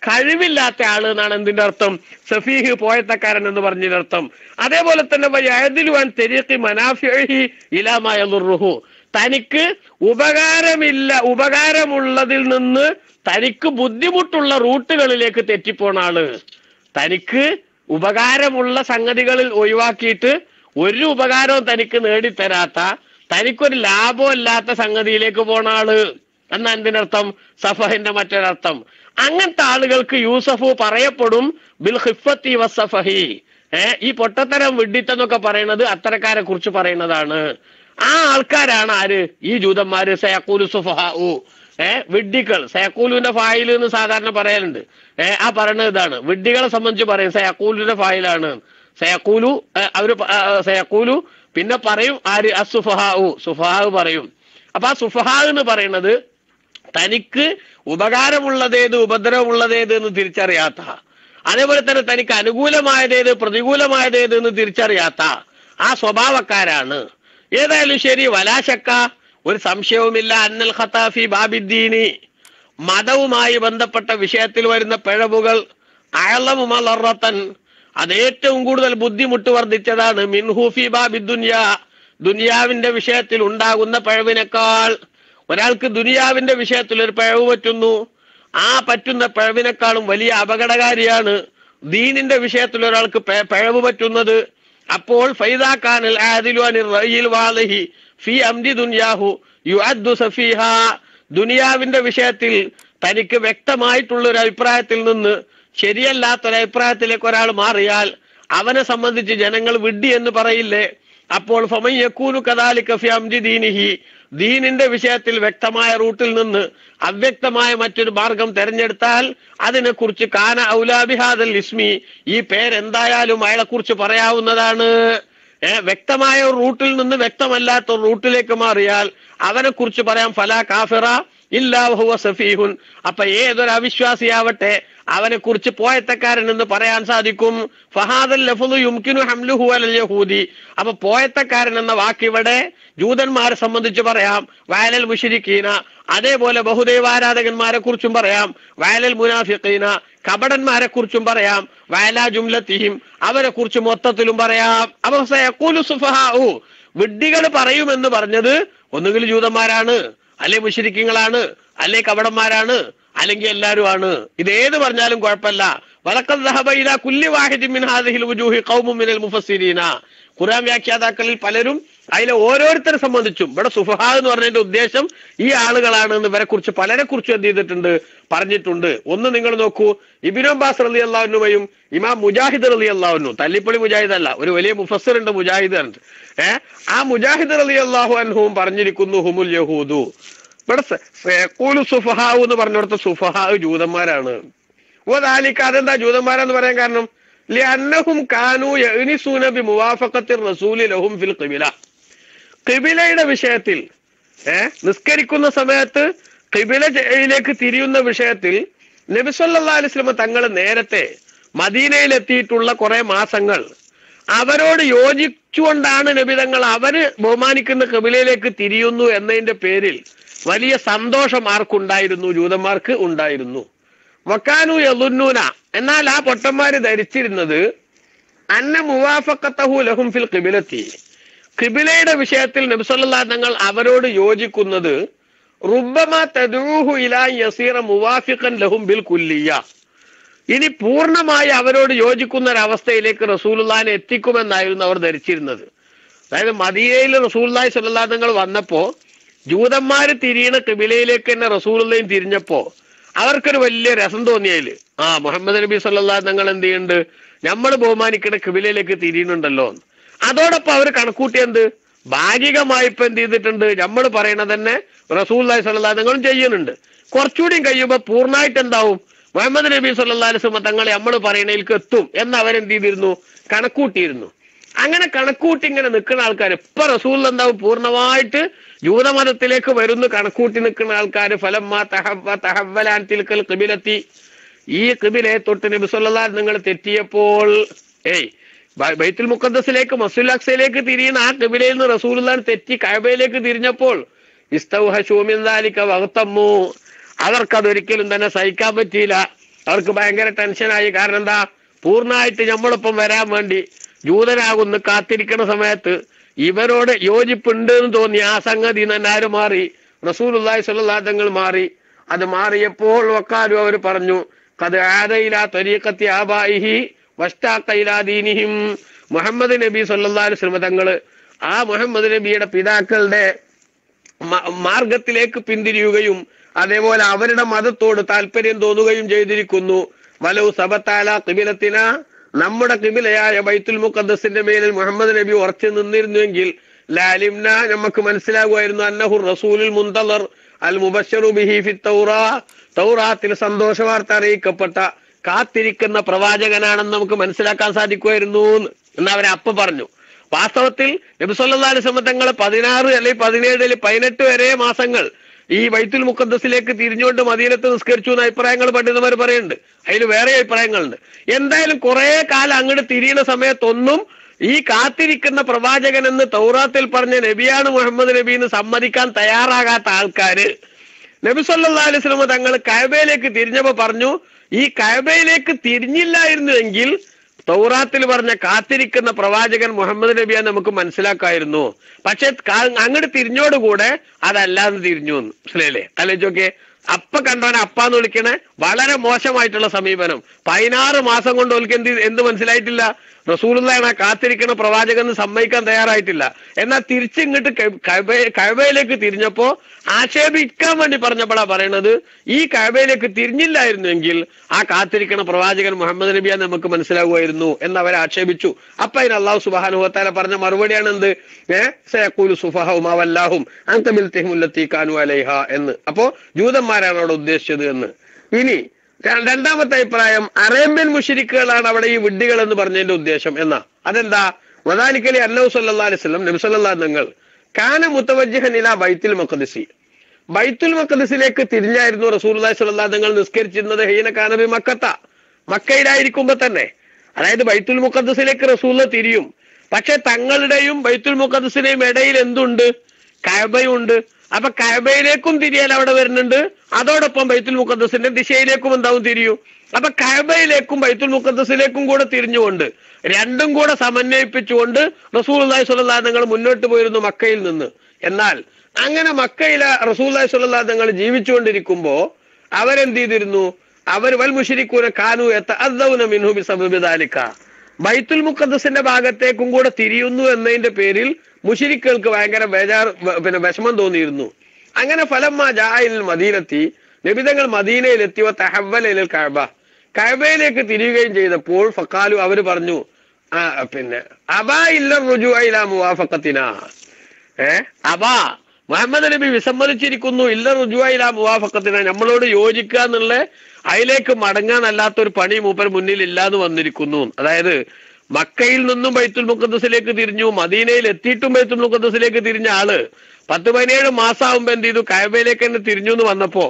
കഴിവില്ലാത്ത ആള് എന്നാണ് എന്തിന്റെ അർത്ഥം? സഫീഹ്, പോയത്തക്കാരൻ എന്ന് പറഞ്ഞതിന്റെ അർത്ഥം. അതേപോലെ തന്നെ തനിക്ക് ഉപകാരമുള്ളതിൽ നിന്ന് തനിക്ക് ബുദ്ധിമുട്ടുള്ള റൂട്ടുകളിലേക്ക് തെറ്റിപ്പോണ ആള്, തനിക്ക് ഉപകാരമുള്ള സംഗതികളിൽ ഒഴിവാക്കിയിട്ട് ഒരു ഉപകാരവും തനിക്ക് നേടിത്തരാത്ത, തനിക്കൊരു ലാഭമില്ലാത്ത സംഗതിയിലേക്ക് പോണ ആള് എന്നാ എന്തിനർത്ഥം? സഫഹിന്റെ മറ്റൊരർത്ഥം. അങ്ങനത്തെ ആളുകൾക്ക് യൂസഫു പറയപ്പെടും ബിൽ ഖിഫത്തി വസ്സഫഹി. ഈ പൊട്ടത്തരം വിഡ്ഢിത്തെന്നൊക്കെ പറയുന്നത് അത്തരക്കാരെ കുറിച്ച് പറയുന്നതാണ്. ആ ആൾക്കാരാണ് ആര്? ഈ ജൂതന്മാര്. സയഖൂലു സുഫഹാഉ, വിഡ്ഢികൾ. സയഖൂലുവിന്റെ ഫായിൽ എന്ന് സാധാരണ പറയലുണ്ട്. ആ പറയുന്നത് ഇതാണ്. വിഡ്ഢികളെ സംബന്ധിച്ച് പറയും സയഖൂലുവിന്റെ ഫായിലാണ്. സയഖൂലു പിന്നെ പറയും ആര്? അസുഫഹാഉ, സുഫഹാഉ പറയും. അപ്പൊ ആ സുഫഹാ എന്ന് പറയുന്നത് തനിക്ക് ഉപകാരമുള്ളതേത് ഉപദ്രവമുള്ളതേത് എന്ന് തിരിച്ചറിയാത്ത, അതേപോലെ തന്നെ തനിക്ക് അനുകൂലമായതേത് പ്രതികൂലമായതേത് എന്ന് തിരിച്ചറിയാത്ത ആ സ്വഭാവക്കാരാണ്. ഏതായാലും ശരി, വലാശക്ക, ഒരു സംശയവുമില്ല, അന്നൽ ഖതാഫി ബാബിദ്ദീനി, മതവുമായി ബന്ധപ്പെട്ട വിഷയത്തിൽ വരുന്ന പിഴവുകൾ അഅലമു മളറത്തൻ, അത് ഏറ്റവും കൂടുതൽ ബുദ്ധിമുട്ട് വർദ്ധിച്ചതാണ്. മിൻഹു ഫി ബാബിദ്ദുനിയ, ദുനിയാവിന്റെ വിഷയത്തിൽ ഉണ്ടാകുന്ന പിഴവിനേക്കാൾ. ഒരാൾക്ക് ദുനിയാവിന്റെ വിഷയത്തിൽ ഒരു പിഴവ് പറ്റുന്നു, ആ പറ്റുന്ന പിഴവിനേക്കാളും വലിയ അപകടകാരിയാണ് ദീനിന്റെ വിഷയത്തിൽ ഒരാൾക്ക് പിഴവ് പറ്റുന്നത്. അപ്പോൾ ഫൈദാഖാനിൽ ഫി അംദി ദുനിയാഹു യുഅദ്ദു സഫീഹ, ദുനിയാവിന്റെ വിഷയത്തിൽ തനിക്ക് വ്യക്തമായിട്ടുള്ള ഒരു അഭിപ്രായത്തിൽ നിന്ന് ശരിയല്ലാത്തൊരു അഭിപ്രായത്തിലേക്ക് ഒരാൾ മാറിയാൽ അവനെ സംബന്ധിച്ച് ജനങ്ങൾ വിഡ്ഢി എന്ന് പറയില്ലേ? അപ്പോൾ ഫമൻ യകൂനു കദാലിക ഫി അംദി ദീനിഹി, ദീനിന്റെ വിഷയത്തിൽ വ്യക്തമായ റൂട്ടിൽ നിന്ന് അവ്യക്തമായ മറ്റൊരു മാർഗം തെരഞ്ഞെടുത്താൽ അതിനെക്കുറിച്ച് കാന ഔലാബിഹാദൽ ഇസ്മി, ഈ പേരെന്തായാലും അയാളെ കുറിച്ച് പറയാവുന്നതാണ്. വ്യക്തമായ റൂട്ടിൽ നിന്ന് വ്യക്തമല്ലാത്ത റൂട്ടിലേക്ക് മാറിയാൽ അവനെ കുറിച്ച് പറയാം ഫലാ കാഫിറ, ഇല്ലാ വഹുവ സഫീഹുൻ. അപ്പൊ ഏതൊരു അവിശ്വാസിയാവട്ടെ അവനെ കുറിച്ച് പോയത്തക്കാരൻ എന്ന് പറയാൻ സാധിക്കും. ഫഹാദൽ ലഫ്ളു യുംകിനു ഹംലുഹു അലൽ യഹൂദി. അപ്പൊ പോയത്തക്കാരൻ എന്ന വാക്ക് ഇവിടെ ജൂതന്മാരെ സംബന്ധിച്ച് പറയാം, വഅലൽ മുശ്രിക്കീന, അതേപോലെ ബഹുദൈവാരാധകന്മാരെ കുറിച്ചും പറയാം, വഅലൽ മുനാഫിഖീന, കപടന്മാരെ കുറിച്ചും പറയാം, വഅലാ ജുംലത്തിഹിം, അവരെ കുറിച്ച് മൊത്തത്തിലും പറയാം. അപ്പൊ സയഖൂലു സുഫഹാഉ, വിഡ്ഢികൾ പറയുമെന്ന് പറഞ്ഞത് ഒന്നുകിൽ ജൂതന്മാരാണ്, അല്ലെ മുശ്രിക്കീങ്ങളാണ്, അല്ലെ കപടന്മാരാണ്, അല്ലെങ്കിൽ എല്ലാവരും ആണ്. ഇതേത് പറഞ്ഞാലും കുഴപ്പമില്ല. വലഖദ് ദഹബ ഇലാ കുല്ലി വാഹിദിൻ മിൻ ഹാദിഹിൽ വുജൂഹി ഖൗമുൻ മിനൽ മുഫസ്സിരീന. ഖുർആൻ വ്യാഖ്യാതാക്കളിൽ പലരും അതിലെ ഓരോരുത്തരെ സംബന്ധിച്ചും ഇവിടെ സുഫഹാ എന്ന് പറഞ്ഞതിന്റെ ഉദ്ദേശം ഈ ആളുകളാണ് എന്ന് ഇവരെ കുറിച്ച് പലരെ കുറിച്ച് എന്ത് ചെയ്തിട്ടുണ്ട്, പറഞ്ഞിട്ടുണ്ട്. ഒന്ന് നിങ്ങൾ നോക്കൂ, ഇബ്നു അബ്ബാസ് റളിയല്ലാഹു അൻഹുയും ഇമാം മുജാഹിദ് റളിയല്ലാഹു അൻഹു, തല്ലിപ്പൊളി മുജാഹിദ് അല്ല, ഒരു വലിയ മുഫസ്സിർ ഉണ്ട് മുജാഹിദ് ഉണ്ട്, ആ മുജാഹിദ് റളിയല്ലാഹു അൻഹുവും പറഞ്ഞിരിക്കുന്നു ഹുമുൽ യഹൂദു. ഇവിടെ സയഖൂലു സുഫഹാഉ എന്ന് പറഞ്ഞിടത്ത് സുഫഹാ ജൂതന്മാരാണ്. വദാലിക, അതെന്താ ജൂതന്മാരെന്ന് പറയാൻ കാരണം? ലിഅന്നഹും കാനൂ യഅ്നിസൂന ബിമുവാഫഖത്തി റസൂലി ലഹും ഫിൽ ഖിബല. ഖിബലയുടെ വിഷയത്തിൽ, നിസ്കരിക്കുന്ന സമയത്ത് ഖിബലയിലേക്ക് തിരിയുന്ന വിഷയത്തിൽ നബി സല്ലല്ലാഹു അലൈഹി വസല്ലം തങ്ങൾ നേരത്തെ മദീനയിലെത്തിയിട്ടുള്ള കുറെ മാസങ്ങൾ അവരോട് യോജിച്ചുകൊണ്ടാണ് നബി തങ്ങൾ അവര് ബഹുമാനിക്കുന്ന ഖിബലയിലേക്ക് തിരിയുന്നു എന്നതിന്റെ പേരിൽ വലിയ സന്തോഷം ആർക്കുണ്ടായിരുന്നു? ജൂതന്മാർക്ക് ഉണ്ടായിരുന്നു. വക്കാനു യളുന്നൂന, എന്നാൽ ആ പൊട്ടന്മാര് ധരിച്ചിരുന്നത് അന്ന മുവാഫഖത്തഹു ലഹും ഫിൽ ഖിബലത്തി, ഖിബലയുടെ വിഷയത്തിൽ നബി സല്ലല്ലാഹു അലൈഹി തങ്ങൾ അവരോട് യോജിക്കുന്നത് റുബ്ബമാ തദഊഹു ഇലാ യസീറ മുവാഫിഖൻ ലഹും ബിൽ കുല്ലിയ, ഇനി പൂർണ്ണമായി അവരോട് യോജിക്കുന്ന ഒരവസ്ഥയിലേക്ക് റസൂലുള്ളാഹിനെ എത്തിക്കുമെന്നായിരുന്നു അവർ ധരിച്ചിരുന്നത്. അതായത് മദീനയിൽ റസൂലുള്ളാഹി സ്വല്ലല്ലാഹു അലൈഹി തങ്ങൾ വന്നപ്പോ ജൂതന്മാര് തിരിയണ ഖിബലയിലേക്ക് തന്നെ റസൂലുള്ളാഹിയും തിരിഞ്ഞപ്പോ അവർക്കൊരു വലിയ രസം തോന്നിയതില്, മുഹമ്മദ് നബി സല്ലല്ലാഹു അലൈഹി തങ്ങൾ എന്ത് ചെയ്യുന്നുണ്ട്, നമ്മൾ ബഹുമാനിക്കുന്ന ഖിബലയിലേക്ക് തിരിയുന്നുണ്ടല്ലോ. അതോടൊപ്പം അവർ കണക്കൂട്ടി എന്ത്, ഭാഗികമായി ഇപ്പൊ എന്ത് ചെയ്തിട്ടുണ്ട്, നമ്മൾ പറയണത് തന്നെ റസൂലുള്ളാഹി സ്വല്ലല്ലാഹു അലൈഹി തങ്ങളും ചെയ്യുന്നുണ്ട്. കുറച്ചുകൂടിയും കഴിയുമ്പോ പൂർണ്ണമായിട്ട് എന്താവും, മുഹമ്മദ് നബി സല്ലല്ലാഹു അലൈഹി വസല്ലം തങ്ങൾ നമ്മൾ പറയണതിലേക്ക് എത്തും എന്ന് അവരെന്ത് ചെയ്തിരുന്നു, കണക്കൂട്ടിയിരുന്നു. അങ്ങനെ കണക്കൂട്ടി ഇങ്ങനെ നിൽക്കുന്ന ആൾക്കാർ ഇപ്പൊ റസൂൽ എന്താവും, പൂർണ്ണമായിട്ട് ജൂതമതത്തിലേക്ക് വരുന്നു കണക്കൂട്ടി നിൽക്കുന്ന ആൾക്കാർ ഫലമ്മാ തഹവ്വലാൻ തിൽക്കൽ ഖിബലത്തി, ഈ ഖിബലയെ തൊട്ട് നബി സല്ലല്ലാഹു അലൈഹി നിങ്ങൾ തെറ്റിയപ്പോൾ, ബൈത്തുൽ മുഖദ്ദസിലേക്ക് മസ്ജിദുൽ അഖ്സയിലേക്ക് തിരിയുന്ന ആ ഖിബലയിൽ നിന്ന് റസൂലുള്ളാഹി തെറ്റി കഅബയിലേക്ക് തിരിഞ്ഞപ്പോൾ ഇസ്തൗഹശൂ മിൻ ദാലിക വഗ്തമ്മു, അവർക്കതൊരിക്കലും തന്നെ സഹിക്കാൻ പറ്റിയില്ല. അവർക്ക് ഭയങ്കര ടെൻഷനായി. കാരണം എന്താ, പൂർണ്ണമായിട്ട് നമ്മളൊപ്പം വരാൻ വേണ്ടി ജൂതനാകുന്നു കാത്തിരിക്കുന്ന സമയത്ത് ഇവരോട് യോജിപ്പുണ്ട് എന്ന് തോന്നി ആ സംഗതി തന്നെ ആര് മാറി, റസൂലുള്ളാഹി സ്വല്ലല്ലാഹു അലൈഹി തങ്ങൾ മാറി. അത് മാറിയപ്പോൾ വക്കാലു അവർ പറഞ്ഞു, ഖദ് ആദയിലാ ത്വരീഖത്തി ആബായിഹി വഷ്താഖ ഇലാ ദീനിഹിം, മുഹമ്മദ് നബി സ്വല്ലല്ലാഹു അലൈഹി വസല്ലം തങ്ങള് ആ മുഹമ്മദ് നബിയുടെ പിതാക്കളുടെ മാർഗത്തിലേക്ക് പിന്തിരിയുകയും അതേപോലെ അവരുടെ മതത്തോട് താല്പര്യം തോന്നുകയും ചെയ്തിരിക്കുന്നു. വലൗ സബത്താല ഖിബലത്തിന, നമ്മുടെ ഖിബലയായ ബൈത്തുൽ മുഖദ്ദസിന്റെ മേലിൽ മുഹമ്മദ് നബി ഉറച്ചു നിന്നിരുന്നുവെങ്കിൽ ലാലിംന, നമുക്ക് മനസ്സിലാകുമായിരുന്നു അന്നഹു റസൂലുൽ മുന്തളർ അൽ മുബശ്ശറു ബിഹി ഫി തൗറാ, തൗറാത്തിൽ സന്തോഷ വാർത്ത അറിയിക്കപ്പെട്ട കാത്തിരിക്കുന്ന പ്രവാചകനാണെന്ന് നമുക്ക് മനസ്സിലാക്കാൻ സാധിക്കുമായിരുന്നു എന്ന് അവരെ അപ്പ പറഞ്ഞു. വാസ്തവത്തിൽ നബി സല്ലല്ലാഹു അലൈഹി വസല്ലം തങ്ങൾ 16 അല്ലെങ്കിൽ 17 അല്ലെങ്കിൽ 18 വരെ മാസങ്ങൾ ഈ ബൈത്തുൽ മുഖദ്ദസിലേക്ക് തിരിഞ്ഞുകൊണ്ട് മദീനത്ത് നിസ്കരിച്ചു എന്ന അഭിപ്രായങ്ങൾ പണ്ഡിതന്മാർ പറയുന്നുണ്ട്. അതിൽ വേറെ അഭിപ്രായങ്ങളുണ്ട്. എന്തായാലും കുറെ കാലം അങ്ങോട്ട് തിരിയുന്ന സമയത്തൊന്നും ഈ കാത്തിരിക്കുന്ന പ്രവാചകൻ എന്ന് തൗറാത്തിൽ പറഞ്ഞ നബിയാണ് മുഹമ്മദ് നബി എന്ന് സമ്മതിക്കാൻ തയ്യാറാകാത്ത ആൾക്കാര് നബി സല്ലല്ലാഹു അലൈഹി വസല്ലം തങ്ങൾ കഅബയിലേക്ക് തിരിഞ്ഞപ്പോ പറഞ്ഞു, ഈ കഅബയിലേക്ക് തിരിഞ്ഞില്ലായിരുന്നുവെങ്കിൽ തൗറാത്തിൽ പറഞ്ഞ കാത്തിരിക്കുന്ന പ്രവാചകൻ മുഹമ്മദ് നബിയെ നമുക്ക് മനസ്സിലാക്കായിരുന്നു. പക്ഷെ അങ്ങോട്ട് തിരിഞ്ഞോടുകൂടെ അതല്ലാന്ന് തിരിഞ്ഞു എന്ന്. മനസ്സിലായില്ലേ? ആലോചിച്ചോക്കെ, അപ്പ കണ്ടവനെ അപ്പാന്ന് വിളിക്കണേ വളരെ മോശമായിട്ടുള്ള സമീപനം. 16 മാസം കൊണ്ട് ഓൽക്ക് എന്ത് മനസ്സിലായിട്ടില്ല, റസൂലുള്ളാഹിനെ കാത്തിരിക്കുന്ന പ്രവാചകൻ സമ്മതിക്കാൻ തയ്യാറായിട്ടില്ല. എന്നാൽ തിരിച്ചിങ്ങോട്ട് കഅബയിലേക്ക് തിരിഞ്ഞപ്പോ ആക്ഷേപിക്കാൻ വേണ്ടി പറഞ്ഞപ്പോഴാ പറയണത്, ഈ കഅബയിലേക്ക് തിരിഞ്ഞില്ലായിരുന്നുവെങ്കിൽ ആ കാത്തിരിക്കുന്ന പ്രവാചകൻ മുഹമ്മദ് നബിയെ നമുക്ക് മനസ്സിലാകുമായിരുന്നു എന്ന് അവരെ ആക്ഷേപിച്ചു. അപ്പൊ അതിന് അല്ലാഹു സുബ്ഹാനഹു വ തആല പറഞ്ഞ മറുപടിയാണ് എന്ത്, സയഖൂലു സുഫഹാഉ മാ വല്ലാഹും അൻ ഖിബലതിഹിം അല്ലതി കാനൂ അലൈഹാ എന്ന്. അപ്പോ ജൂതന്മാരാണ് അവിടെ ഉദ്ദേശിച്ചത് എന്ന്. ഇനി രണ്ടാമത്തെ അഭിപ്രായം, അറേബ്യൻ മുശ്രിക്കുകളാണ് അവിടെ ഈ വിഡ്ഢികൾ എന്ന് പറഞ്ഞതിന്റെ ഉദ്ദേശം എന്നാ. അതെന്താ, വദാലിക്കലി അന്നഹു സല്ലല്ലാഹു അലൈഹി വസല്ലം നബി സല്ലല്ലാഹു അലൈഹി തങ്ങൾ കാന മുതവജ്ജിഹൻ ഇലാ ബൈത്തുൽ മുഖദ്ദിസി, ബൈത്തുൽ മഖ്ദിസിലേക്ക് തിരിഞ്ഞായിരുന്നു റസൂലുള്ളാഹി സ്വല്ലല്ലാഹു അലൈഹി വസല്ലം നിസ്കരിച്ചിരുന്നത് ഹീന കാന ബി മക്കത്ത, മക്കയിലായിരിക്കുമ്പോ തന്നെ. അതായത് ബൈത്തുൽ മുഖദ്ദസിലേക്ക് റസൂല് തിരിയും. പക്ഷെ തങ്ങളുടെയും ബൈത്തുൽ മുഖദ്ദസിനെയും ഇടയിൽ എന്തുണ്ട്? കഅബയുണ്ട്. അപ്പൊ കഅബയിലേക്കും തിരിയാൻ അവിടെ വരുന്നുണ്ട്, അതോടൊപ്പം ബൈത്തുൽ മുഖദ്ദസിന്റെ ദിശയിലേക്കും എന്താവും തിരിയും. അപ്പൊ കഅബയിലേക്കും ബൈത്തുൽ മുഖദ്ദസിലേക്കും കൂടെ തിരിഞ്ഞുകൊണ്ട് രണ്ടും കൂടെ സമന്വയിപ്പിച്ചുകൊണ്ട് റസൂലുള്ളാഹി സ്വല്ലല്ലാഹു അലൈഹി വസല്ലം മുന്നോട്ട് പോയിരുന്നു മക്കയിൽ നിന്ന്. എന്നാൽ അങ്ങനെ മക്കയിലെ റസൂലുള്ളാഹി സ്വല്ലല്ലാഹു അലൈഹി വസല്ലം ജീവിച്ചുകൊണ്ടിരിക്കുമ്പോ അവരെന്ത് ചെയ്തിരുന്നു? അവർ വൽ മുശ്രിക്കൂന കാനൂ യതഅദ്ദൗന മിൻഹു ബിസബബി ദാലിക, ബൈത്തുൽ മുഖദ്ദസിന്റെ ഭാഗത്തേക്കും കൂടെ തിരിയുന്നു എന്നതിന്റെ പേരിൽ മുശ്രിക്കുകൾക്ക് ഭയങ്കര വിഷമം തോന്നിയിരുന്നു. അങ്ങനെ ഫലമ്മ ജാഇൽ മദീനത്തി, നബിതങ്ങൾ മദീനയിലെത്തി തഹവ്വല ഇലൽ കഅബ, കഅബയിലേക്ക് തിരിയുകയും ചെയ്തപ്പോൾ ഫഖാലു, അവര് പറഞ്ഞു അബാ ഇല്ല റുജൂഅ ഇലാ മുവാഫഖത്തിനാ, അബാ മുഹമ്മദ് നബി വിസമ്മതിച്ചിരിക്കുന്നു, ഇല്ല റുജൂഅ ഇലാ മുവാഫഖത്തിനാ, നമ്മളോട് യോജിക്കുക എന്നുള്ള അതിലേക്ക് മടങ്ങാനല്ലാത്തൊരു പണി മൂപ്പർ മുന്നിൽ ഇല്ലാന്ന് വന്നിരിക്കുന്നു. അതായത് മക്കയിൽ നിന്നും ബൈത്തുൽ മുഖദ്ദസിലേക്ക് തിരിഞ്ഞു, മദീനയിൽ എത്തിയിട്ടും ബൈത്തുൽ മുഖദ്ദസിലേക്ക് തിരിഞ്ഞ ആള് 10-17 മാസമാകുമ്പോ എന്ത് ചെയ്തു? കഅബയിലേക്ക് തന്നെ തിരിഞ്ഞു എന്ന് വന്നപ്പോ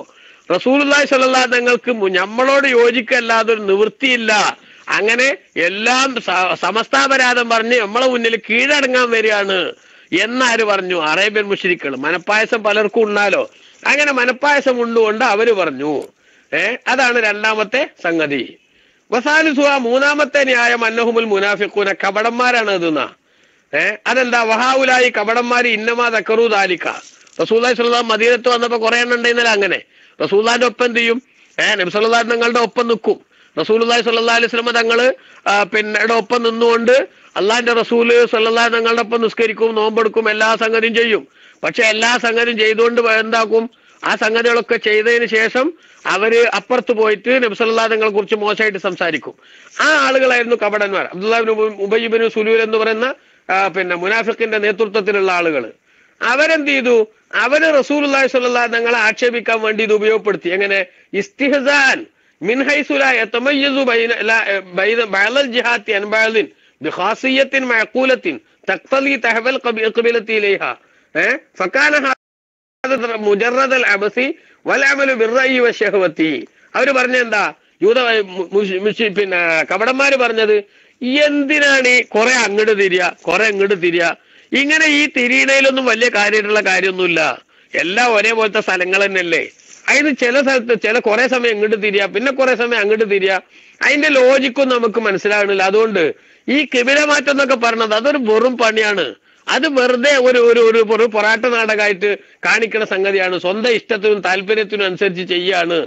റസൂലുള്ളാഹി സ്വല്ലല്ലാഹു അലൈഹി വസല്ലം ഞങ്ങൾക്ക് നമ്മളോട് യോജിക്കല്ലാതെ ഒരു നിവൃത്തിയില്ല, അങ്ങനെ എല്ലാം സമസ്താപരാധം പറഞ്ഞ് നമ്മളെ മുന്നിൽ കീഴടങ്ങാൻ വരികയാണ് എന്നാര് പറഞ്ഞു? അറേബ്യൻ മുശ്രിക്കുകൾ. മനപ്പായസം പലർക്കും ഉണ്ണാലോ, അങ്ങനെ മനപ്പായസം ഉണ്ടുകൊണ്ട് അവര് പറഞ്ഞു. അതാണ് രണ്ടാമത്തെ സംഗതി. വസാലിസുഹ, മൂന്നാമത്തെ ന്യായം അന്നഹുമുൽ മുനാഫിഖൂന, കപടന്മാരാണ് അതെന്നാ. അതെന്താ? വഹാഉലായി, കപടന്മാര് ഇന്നമാ ദക്കറു ദാലിക, റസൂലുള്ളാഹി സ്വല്ലല്ലാഹു അലൈഹി വസല്ലം മദീനത്ത് വന്നപ്പോ കുറെ എണ്ണം ഉണ്ടായിരുന്നില്ല. അങ്ങനെ റസൂലുള്ളാഹിന്റെ ഒപ്പം എന്ത് ചെയ്യും? നബി സല്ലല്ലാഹു അലൈഹി വസല്ലം തങ്ങളുടെ ഒപ്പം നിൽക്കും. റസൂലുള്ളാഹി സ്വല്ലല്ലാഹു അലൈഹി വസല്ലം തങ്ങള് ഒപ്പം നിന്നുകൊണ്ട് അള്ളാഹിന്റെ റസൂല് സ്വല്ലല്ലാഹു അലൈഹി തങ്ങളുടെ ഒപ്പം നിസ്കരിക്കും, നോമ്പെടുക്കും, എല്ലാ സംഗതിയും ചെയ്യും. പക്ഷെ എല്ലാ സംഗതിയും ചെയ്തുകൊണ്ട് എന്താക്കും? ആ സംഗതികളൊക്കെ ചെയ്തതിന് ശേഷം അവര് അപ്പുറത്ത് പോയിട്ട് നബി സല്ലല്ലാഹു അലൈഹി തങ്ങളെ കുറിച്ച് മോശമായിട്ട് സംസാരിക്കും. ആ ആളുകളായിരുന്നു കപടന്മാർ. അബ്ദുല്ലാഹ് ഇബ്നു ഉബയ്യ് ഇബ്നു സുലൂൽ എന്ന് പറയുന്ന മുനാഫിഖിന്റെ നേതൃത്വത്തിലുള്ള ആളുകൾ. അവരെന്ത് ചെയ്തു? അവര് റസൂലുള്ളാഹി സ്വല്ലല്ലാഹു അലൈഹി തങ്ങളെ ആക്ഷേപിക്കാൻ വേണ്ടി ഇത് ഉപയോഗപ്പെടുത്തി. എങ്ങനെ? ഇസ്തിഹ്സാൻ മിൻ ഹൈസു ലാ യതമയ്യസു ബൈന ബഅൽ ജിഹാത്തി അൻ ബഅലിൻ ബിഖാസിയത്തിൻ മഅഖൂലത്തിൻ തഖ്തലി തഹവൽ ഖബീലത്തി ഇലൈഹ ഫകാന ഹാദ മുജറദൽ അബസി വൽ അമലു ബിർറഅയി വശഹവത്തി. അവര് പറഞ്ഞെന്താ? കപടന്മാര് പറഞ്ഞത്, എന്തിനാണ് കുറെ അങ്ങോട്ട് തിരിയ കുറെ ഇങ്ങോട്ട് തിരിയ, ഇങ്ങനെ ഈ തിരിയണയിലൊന്നും വലിയ കാര്യമായിട്ടുള്ള കാര്യമൊന്നുമില്ല, എല്ലാം ഒരേപോലത്തെ സ്ഥലങ്ങൾ തന്നെയല്ലേ. അതിന് ചില സ്ഥലത്ത് കുറെ സമയം ഇങ്ങോട്ട് തിരിയ, പിന്നെ കുറെ സമയം അങ്ങോട്ട് തിരിയ, അതിന്റെ ലോജിക്കൊന്നും നമുക്ക് മനസ്സിലാകണില്ല. അതുകൊണ്ട് ഈ കിബില മാറ്റം എന്നൊക്കെ പറഞ്ഞത് അതൊരു വെറും പണിയാണ്. അത് വെറുതെ ഒരു പൊറാട്ട നാടകമായിട്ട് കാണിക്കുന്ന സംഗതിയാണ്, സ്വന്തം ഇഷ്ടത്തിനും താല്പര്യത്തിനും അനുസരിച്ച് ചെയ്യാണ്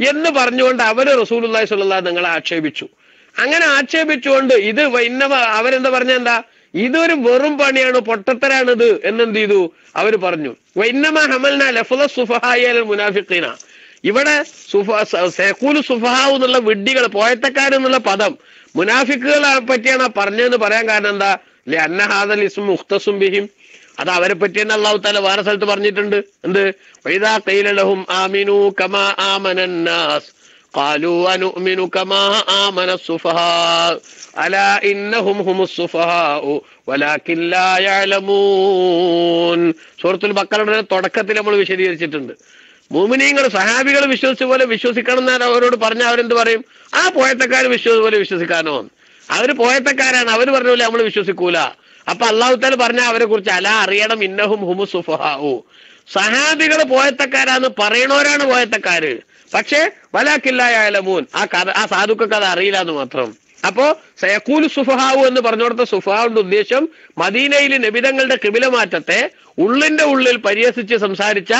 എന്ന് പറഞ്ഞുകൊണ്ട് അവര് റസൂലുള്ളാഹി സ്വല്ലല്ലാഹു അലൈഹി തങ്ങളെ ആക്ഷേപിച്ചു. അങ്ങനെ ആക്ഷേപിച്ചുകൊണ്ട് ഇത് അവരെന്താ പറഞ്ഞെന്താ? ഇതൊരു വെറും പണിയാണ്, പൊട്ടത്തരാണിത് എന്നെന്ത് ചെയ്തു? അവര് പറഞ്ഞു. വൈന്നമാ ഹമൽനാ ലഫ്ള സുഫഹാഇ അലൽ മുനാഫിഖീന, ഇവിടെ സയഖൂലു സുഫഹാഉ എന്നുള്ള വിഡ്ഢികൾ, പോയത്തക്കാരെന്നുള്ള പദം മുനാഫിക്കുകളെ പറ്റിയാണ് പറഞ്ഞതെന്ന് പറയാൻ കാരണം എന്താ? ലഅന്ന ഹാദൽ ഇസ്മു മുഖ്തസും ബിഹിം, അത് അവരെ പറ്റി തന്നെ അല്ലാഹു തആല വേറെ സ്ഥലത്ത് പറഞ്ഞിട്ടുണ്ട്. എന്ത്? വഇദാ ഖീല ലഹും ആമിനൂ കമാ ആമനൻ നാസ് ഖാലൂ അനുഅ്മിനു കമാ ആമന സുഫഹാ അലാ ഇന്നഹും ഹുമുസ് സുഫഹാഉ വലാകിൻ ലാ യഅലമൂൻ. സൂറത്തുൽ ബഖറയുടെ തുടക്കത്തിൽ നമ്മൾ വിശദീകരിച്ചിട്ടുണ്ട്. മുഅ്മിനീങ്ങൾ സഹാബികൾ വിശ്വസിച്ച പോലെ വിശ്വസിക്കണം എന്ന് അവരോട് പറഞ്ഞാൽ അവരെന്ത് പറയും? ആ പോയത്തക്കാർ വിശ്വസിച്ച പോലെ വിശ്വസിക്കാനോ? അവര് പോയത്തക്കാരാണ്, അവര് പറഞ്ഞ പോലെ നമ്മൾ വിശ്വസിക്കൂല. അപ്പൊ അല്ലാഹു തആല പറഞ്ഞ അവരെ കുറിച്ച് അലാ അറിയണം ഇന്നഹും ഹുമുസ് സുഫഹാഉ, സഹാബികൾ പോയത്തക്കാരാന്ന് പറയണവരാണ് പോയത്തക്കാര്. പക്ഷെ വലാകിൻ ലാ യഅലമൂൻ, ആ സാധുക്കൾക്ക് അത് അറിയില്ല എന്ന് മാത്രം. അപ്പോ സയഖൂലു സുഫഹാഉ എന്ന് പറഞ്ഞോടത്തെ സുഫഹാവിന്റെ ഉദ്ദേശം മദീനയിൽ നബിതങ്ങളുടെ ഖിബില മാറ്റത്തെ ഉള്ളിന്റെ ഉള്ളിൽ പരിഹസിച്ച് സംസാരിച്ച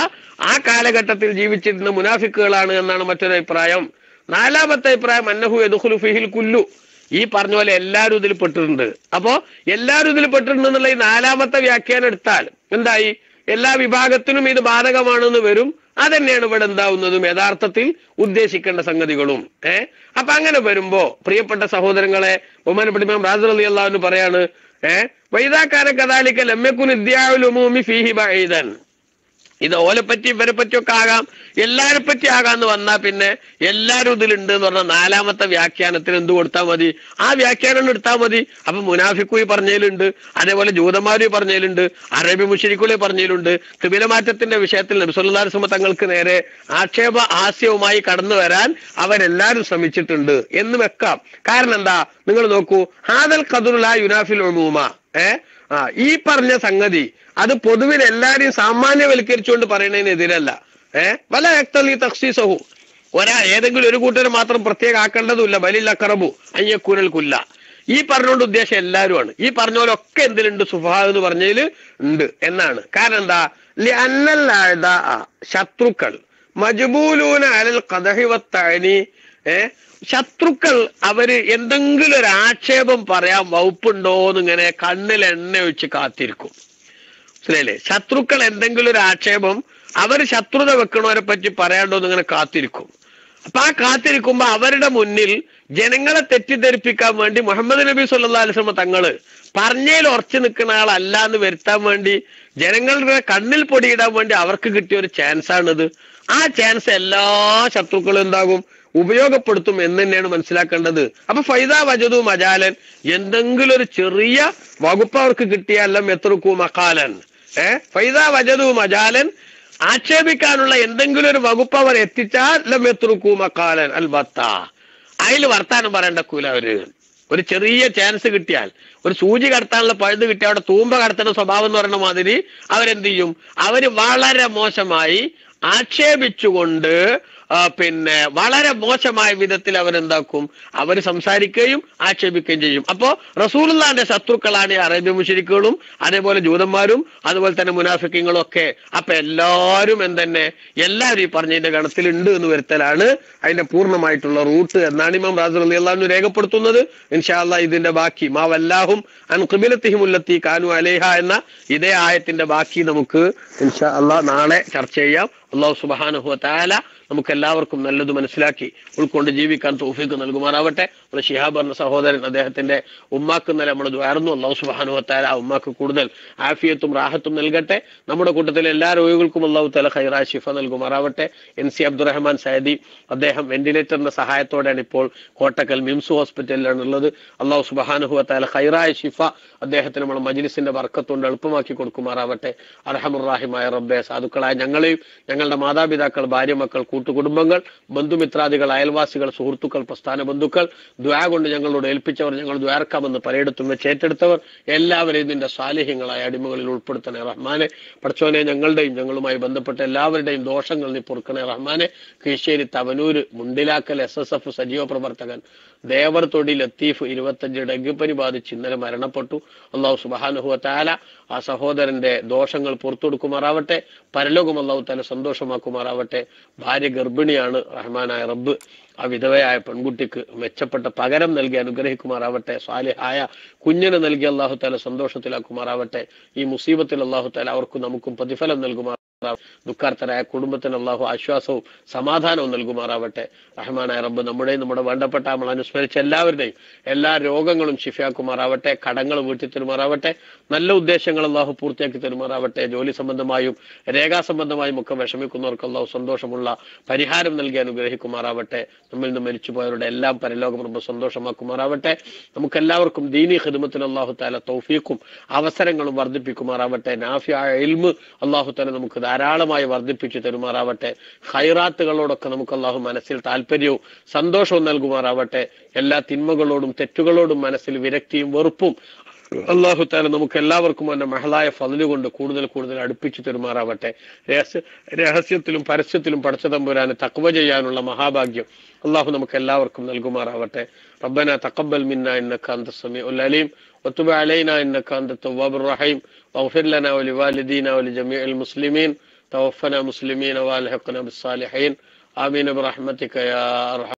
ആ കാലഘട്ടത്തിൽ ജീവിച്ചിരുന്ന മുനാഫിക്കുകളാണ് എന്നാണ് മറ്റൊരു അഭിപ്രായം. നാലാമത്തെ അഭിപ്രായം അന്നഹു യദ്ഖുലു ഫീഹിൽ കുല്ലു, ഈ പറഞ്ഞ പോലെ എല്ലാവരും ഇതിൽ പെട്ടിട്ടുണ്ട്. അപ്പോ എല്ലാവരും ഇതിൽ പെട്ടിട്ടുണ്ട് എന്നുള്ള ഈ നാലാമത്തെ വ്യാഖ്യാനം എടുത്താൽ എന്തായി? എല്ലാ വിഭാഗത്തിനും ഇത് ബാധകമാണെന്ന് വരും. അതന്നെയാണ് ഇവിടെ എന്താവുന്നതും യഥാർത്ഥത്തിൽ ഉദ്ദേശിക്കേണ്ട സംഗതികളും. അപ്പൊ അങ്ങനെ വരുമ്പോ പ്രിയപ്പെട്ട സഹോദരങ്ങളെ, ബഹുമാനപ്പെട്ട ഇമാം റാസി റളിയല്ലാഹു അൻഹു പറയാണ്, വൈദാ കാന കദാലിക ലം യകുൻ ഇദ്ദിആഉൽ ഉമൂമി ഫീഹി ബഈദൻ, ഇത് ഓലെ പറ്റി ഇവരെ പറ്റിയൊക്കെ ആകാം, എല്ലാരെ പറ്റി ആകാന്ന് വന്നാൽ പിന്നെ എല്ലാരും ഇതിലുണ്ട് എന്ന് പറഞ്ഞാൽ നാലാമത്തെ വ്യാഖ്യാനത്തിന് എന്ത് കൊടുത്താൽ മതി? ആ വ്യാഖ്യാനം എടുത്താൽ മതി. അപ്പൊ മുനാഫിക്കുയി പറഞ്ഞതിലുണ്ട്, അതേപോലെ ജൂതന്മാരി പറഞ്ഞതിലുണ്ട്, അറബി മുശ്രിക്കുകളെ പറഞ്ഞതിലുണ്ട്. ഖിബില മാറ്റത്തിന്റെ വിഷയത്തിൽ നബി സല്ലല്ലാഹു അലൈഹി വസല്ലം തങ്ങൾക്ക് നേരെ ആക്ഷേപ ഹാസ്യവുമായി കടന്നു വരാൻ അവരെല്ലാരും ശ്രമിച്ചിട്ടുണ്ട് എന്ന് വെക്കാം. കാരണം എന്താ? നിങ്ങൾ നോക്കൂ, ഹാദൽ ഖദറു ലാ യുനാഫിൽ ഉമൂമ. ഈ പറഞ്ഞ സംഗതി അത് പൊതുവിൽ എല്ലാരെയും സാമാന്യവൽക്കരിച്ചുകൊണ്ട് പറയുന്നതിനെതിരല്ല. വല യഖ്തലി തഖ്സീസഹു, ഏതെങ്കിലും ഒരു കൂട്ടർ മാത്രം പ്രത്യേക ആക്കേണ്ടതുമില്ല. ബലിൽ അഖറബു അയ്യക്കൂനൽ കുല്ല. ഈ പറഞ്ഞുകൊണ്ട് ഉദ്ദേശം എല്ലാവരുമാണ്. ഈ പറഞ്ഞ പോലൊക്കെ എന്തിലുണ്ട്? സുഫഹാ എന്ന് പറഞ്ഞതിൽ ഉണ്ട് എന്നാണ്. കാരണം എന്താ? ശത്രുക്കൾ മജ്ബൂലൂന അലൽ ഖദഹി വത്തഅനി, ശത്രുക്കൾ അവര് എന്തെങ്കിലും ഒരു ആക്ഷേപം പറയാൻ വകുപ്പുണ്ടോന്ന് ഇങ്ങനെ കണ്ണിൽ എണ്ണ ഒഴിച്ച് കാത്തിരിക്കും. മനസ്സിലായില്ലേ? ശത്രുക്കൾ എന്തെങ്കിലും ഒരു ആക്ഷേപം അവർ ശത്രുത വെക്കണവരെ പറ്റി പറയാണ്ടോന്ന് ഇങ്ങനെ കാത്തിരിക്കും. അപ്പൊ ആ കാത്തിരിക്കുമ്പോ അവരുടെ മുന്നിൽ ജനങ്ങളെ തെറ്റിദ്ധരിപ്പിക്കാൻ വേണ്ടി മുഹമ്മദ് നബി സല്ലല്ലാഹു അലൈഹി വസല്ലം തങ്ങള് പറഞ്ഞതിൽ ഉറച്ചു നിൽക്കുന്ന ആളല്ല എന്ന് വരുത്താൻ വേണ്ടി, ജനങ്ങളുടെ കണ്ണിൽ പൊടിയിടാൻ വേണ്ടി അവർക്ക് കിട്ടിയ ഒരു ചാൻസ് ആണിത്. ആ ചാൻസ് എല്ലാ ശത്രുക്കളും എന്താകും? ഉപയോഗപ്പെടുത്തും എന്ന് തന്നെയാണ് മനസ്സിലാക്കേണ്ടത്. അപ്പൊ ഫൈദാ വജദു മജാലൻ, എന്തെങ്കിലും ഒരു ചെറിയ വകുപ്പ് അവർക്ക് കിട്ടിയാലും എത്രക്കൂ മക്കാലൻ, ഫൈദാ വജദു മജാലൻ, ആക്ഷേപിക്കാനുള്ള എന്തെങ്കിലും ഒരു വകുപ്പ് അവർ എത്തിച്ചാൽ ലം യത്രുക്കൂ മക്കാലൻ അൽബത്ത, അതിൽ വർത്താനം പറയേണ്ട കൂല. ഒരു ചെറിയ ചാൻസ് കിട്ടിയാൽ, ഒരു സൂചി കടത്താനുള്ള പഴുത് കിട്ടിയ അവിടെ തൂമ്പ കടത്തുന്ന സ്വഭാവം എന്ന് പറയുന്ന മാതിരി അവരെന്ത് ചെയ്യും? അവര് വളരെ മോശമായി ആക്ഷേപിച്ചുകൊണ്ട് പിന്നെ വളരെ മോശമായ വിധത്തിൽ അവരെന്താക്കും? അവർ സംസാരിക്കുകയും ആക്ഷേപിക്കുകയും ചെയ്യും. അപ്പോ റസൂലുള്ളാഹിന്റെ ശത്രുക്കളാണ് ഈ അറേബ്യ മുശ്രിക്കുകളും അതേപോലെ ജൂതന്മാരും അതുപോലെ തന്നെ മുനാഫിക്കുകളും ഒക്കെ. അപ്പൊ എല്ലാവരും എന്തെന്നെ, എല്ലാവരും ഈ പറഞ്ഞതിന്റെ ഗണത്തിലുണ്ട് എന്ന് വരുത്തലാണ് അതിന്റെ പൂർണ്ണമായിട്ടുള്ള റൂട്ട് എന്നാണ് ഇമാം റാസി റളിയല്ലാഹു അൻഹു രേഖപ്പെടുത്തുന്നത്. ഇൻഷാ അല്ലാഹ് ഇതിന്റെ ബാക്കി മാ വല്ലാഹും അൻ ഖിബലത്തിഹിം അല്ലത്തി കാനു അലൈഹ എന്ന ഇതേ ആയത്തിന്റെ ബാക്കി നമുക്ക് ഇൻഷാ അല്ലാഹ് നാളെ ചർച്ച ചെയ്യാം. അല്ലാഹു സുബ്ഹാനഹു വ തആല നമുക്ക് എല്ലാവർക്കും നല്ലത് മനസ്സിലാക്കി ഉൾക്കൊണ്ട് ജീവിക്കാൻ തൗഫീഖ് നൽകുമാറാവട്ടെ. നമ്മുടെ ശിഹാബ് എന്ന സഹോദരൻ, അദ്ദേഹത്തിന്റെ ഉമ്മാക്ക് ഇന്നലെ നമ്മൾ ദ്വാരുന്നു. അല്ലാഹു സുബ്ഹാനഹു വ തആല ആ ഉമ്മാക്ക് കൂടുതൽ ആഫിയത്തും റാഹത്തും നൽകട്ടെ. നമ്മുടെ കൂട്ടത്തിലെ എല്ലാ രോഗികൾക്കും അല്ലാഹു തആല ഖൈറായ ശിഫ നൽകുമാറാവട്ടെ. NC അബ്ദുറഹ്മാൻ സയദി, അദ്ദേഹം വെന്റിലേറ്ററിന്റെ സഹായത്തോടെയാണ് ഇപ്പോൾ കോട്ടക്കൽ മിംസ് ഹോസ്പിറ്റലിലാണ് ഉള്ളത്. അല്ലാഹു സുബ്ഹാനഹു വ തആല ഖൈറായ ശിഫ അദ്ദേഹത്തിന് നമ്മുടെ മജ്ലിസിന്റെ ബർക്കത്തുകൊണ്ട് എളുപ്പമാക്കി കൊടുക്കുമാറാവട്ടെ. അർഹമുർ റഹീമായ റബ്ബേ, സാധുക്കളായ ഞങ്ങളെയും ഞങ്ങളുടെ മാതാപിതാക്കൾ, ഭാര്യ, മക്കൾ, കൂട്ടുകുടുംബങ്ങൾ, ബന്ധുമിത്രാദികൾ, അയൽവാസികൾ, സുഹൃത്തുക്കൾ, പ്രസ്ഥാന ബന്ധുക്കൾ, ദുആ കൊണ്ട് ഞങ്ങളോട് ഏൽപ്പിച്ചവർ, ഞങ്ങൾ ദ്വാരക്കാമെന്ന് പലയിടത്തും വെച്ച് ഏറ്റെടുത്തവർ എല്ലാവരെയും നിന്റെ സാലിഹ്യങ്ങളായ അടിമകളിൽ ഉൾപ്പെടുത്തണേ റഹ്മാനെ. പടച്ചോനെ, ഞങ്ങളുടെയും ഞങ്ങളുമായി ബന്ധപ്പെട്ട എല്ലാവരുടെയും ദോഷങ്ങൾ നീ പൊറുക്കണേ റഹ്മാനെ. കീശ്ശേരി, തവനൂര്, മുണ്ടിലാക്കൽ SSF സജീവ പ്രവർത്തകൻ ദേവർ തൊടി ലത്തീഫ് 25 ഡെങ്കിപ്പനി ബാധിച്ച് ഇന്നലെ മരണപ്പെട്ടു. അല്ലാഹു സുബ്ഹാനഹു വ തആല ആ സഹോദരന്റെ ദോഷങ്ങൾ പുറത്തു കൊടുക്കുമാറാവട്ടെ. പരലോകം അല്ലാഹു തആല സന്തോഷമാക്കുമാറാവട്ടെ. ഭാര്യ ഗർഭിണിയാണ്, റഹ്മാനായ റബ്ബ് ആ വിധവയായ പെൺകുട്ടിക്ക് മെച്ചപ്പെട്ട പകരം നൽകി അനുഗ്രഹിക്കുമാറാവട്ടെ. സ്വാലിഹായ കുഞ്ഞിനെ നൽകി അല്ലാഹു തആല സന്തോഷത്തിലാക്കുമാറാവട്ടെ. ഈ മുസീബത്തിൽ അല്ലാഹു തആല അവർക്കും നമുക്കും പ്രതിഫലം നൽകുമാറാവട്ടെ. ദുഃഖാർത്തരായ കുടുംബത്തിന് അല്ലാഹു ആശ്വാസവും സമാധാനവും നൽകുമാറാവട്ടെ. റഹ്മാനായ റബ്ബ് നമ്മുടെയും നമ്മുടെ വേണ്ടപ്പെട്ട നമ്മൾ അനുസ്മരിച്ച എല്ലാവരുടെയും എല്ലാ രോഗങ്ങളും ശിഫയാക്കുമാറാവട്ടെ. കടങ്ങൾ വീട്ടി തരുമാറാവട്ടെ. നല്ല ഉദ്ദേശങ്ങൾ അല്ലാഹു പൂർത്തിയാക്കി തരുമാറാവട്ടെ. ജോലി സംബന്ധമായും രേഖാസംബന്ധമായും ഒക്കെ വിഷമിക്കുന്നവർക്ക് അല്ലാഹു സന്തോഷമുള്ള പരിഹാരം നൽകി അനുഗ്രഹിക്കുമാറാവട്ടെ. നമ്മിൽ നിന്ന് മരിച്ചുപോയവരുടെ എല്ലാം പരലോകം റബ്ബ് സന്തോഷമാക്കുമാറാവട്ടെ. നമുക്കെല്ലാവർക്കും ദീനി ഖിദ്മത്തിന് അല്ലാഹു തആല തൗഫീഖും അവസരങ്ങളും വർദ്ധിപ്പിക്കുമാറാവട്ടെ. നാഫിയായ ഇൽമ് അല്ലാഹു തആല നമുക്ക് ധാരാളമായി വർദ്ധിപ്പിച്ചു തരുമാറാവട്ടെ. ഖൈറാത്തുകളോടൊക്കെ നമുക്ക് അല്ലാഹു മനസ്സിൽ താല്പര്യവും സന്തോഷവും നൽകുമാറാവട്ടെ. എല്ലാ തിന്മകളോടും തെറ്റുകളോടും മനസ്സിൽ വിരക്തിയും വെറുപ്പും അല്ലാഹു തആല നമുക്ക് എല്ലാവർക്കും അവന്റെ മഹലായ ഫദ്ല് കൊണ്ട് കൂടുതൽ കൂടുതൽ അടുപ്പിച്ചു തരുമാറാവട്ടെ. രഹസ്യത്തിലും പരസ്യത്തിലും പടച്ച തമ്പുരാനെ തഖ്വ ചെയ്യാനുള്ള മഹാഭാഗ്യം അല്ലാഹു നമുക്ക് എല്ലാവർക്കും നൽകുമാറാവട്ടെ. റബ്ബനാ തഖബ്ബൽ മിന്നാ ഇന്നക അൻതസ് സമീഉൽ അലീം വതുബ് അലൈനാ ഇന്നക അൻതത് തവ്വാബുർ റഹീം വഗ്ഫിർ ലനാ വലിവാലിദീനാ വലിജമീഇൽ മുസ്ലിമീൻ തവഫനാ മുസ്ലിമീന വഅൽഹിഖ്നാ ബിസ്സാലിഹീൻ ആമീൻ ബിറഹ്മതിക യാ അർഹം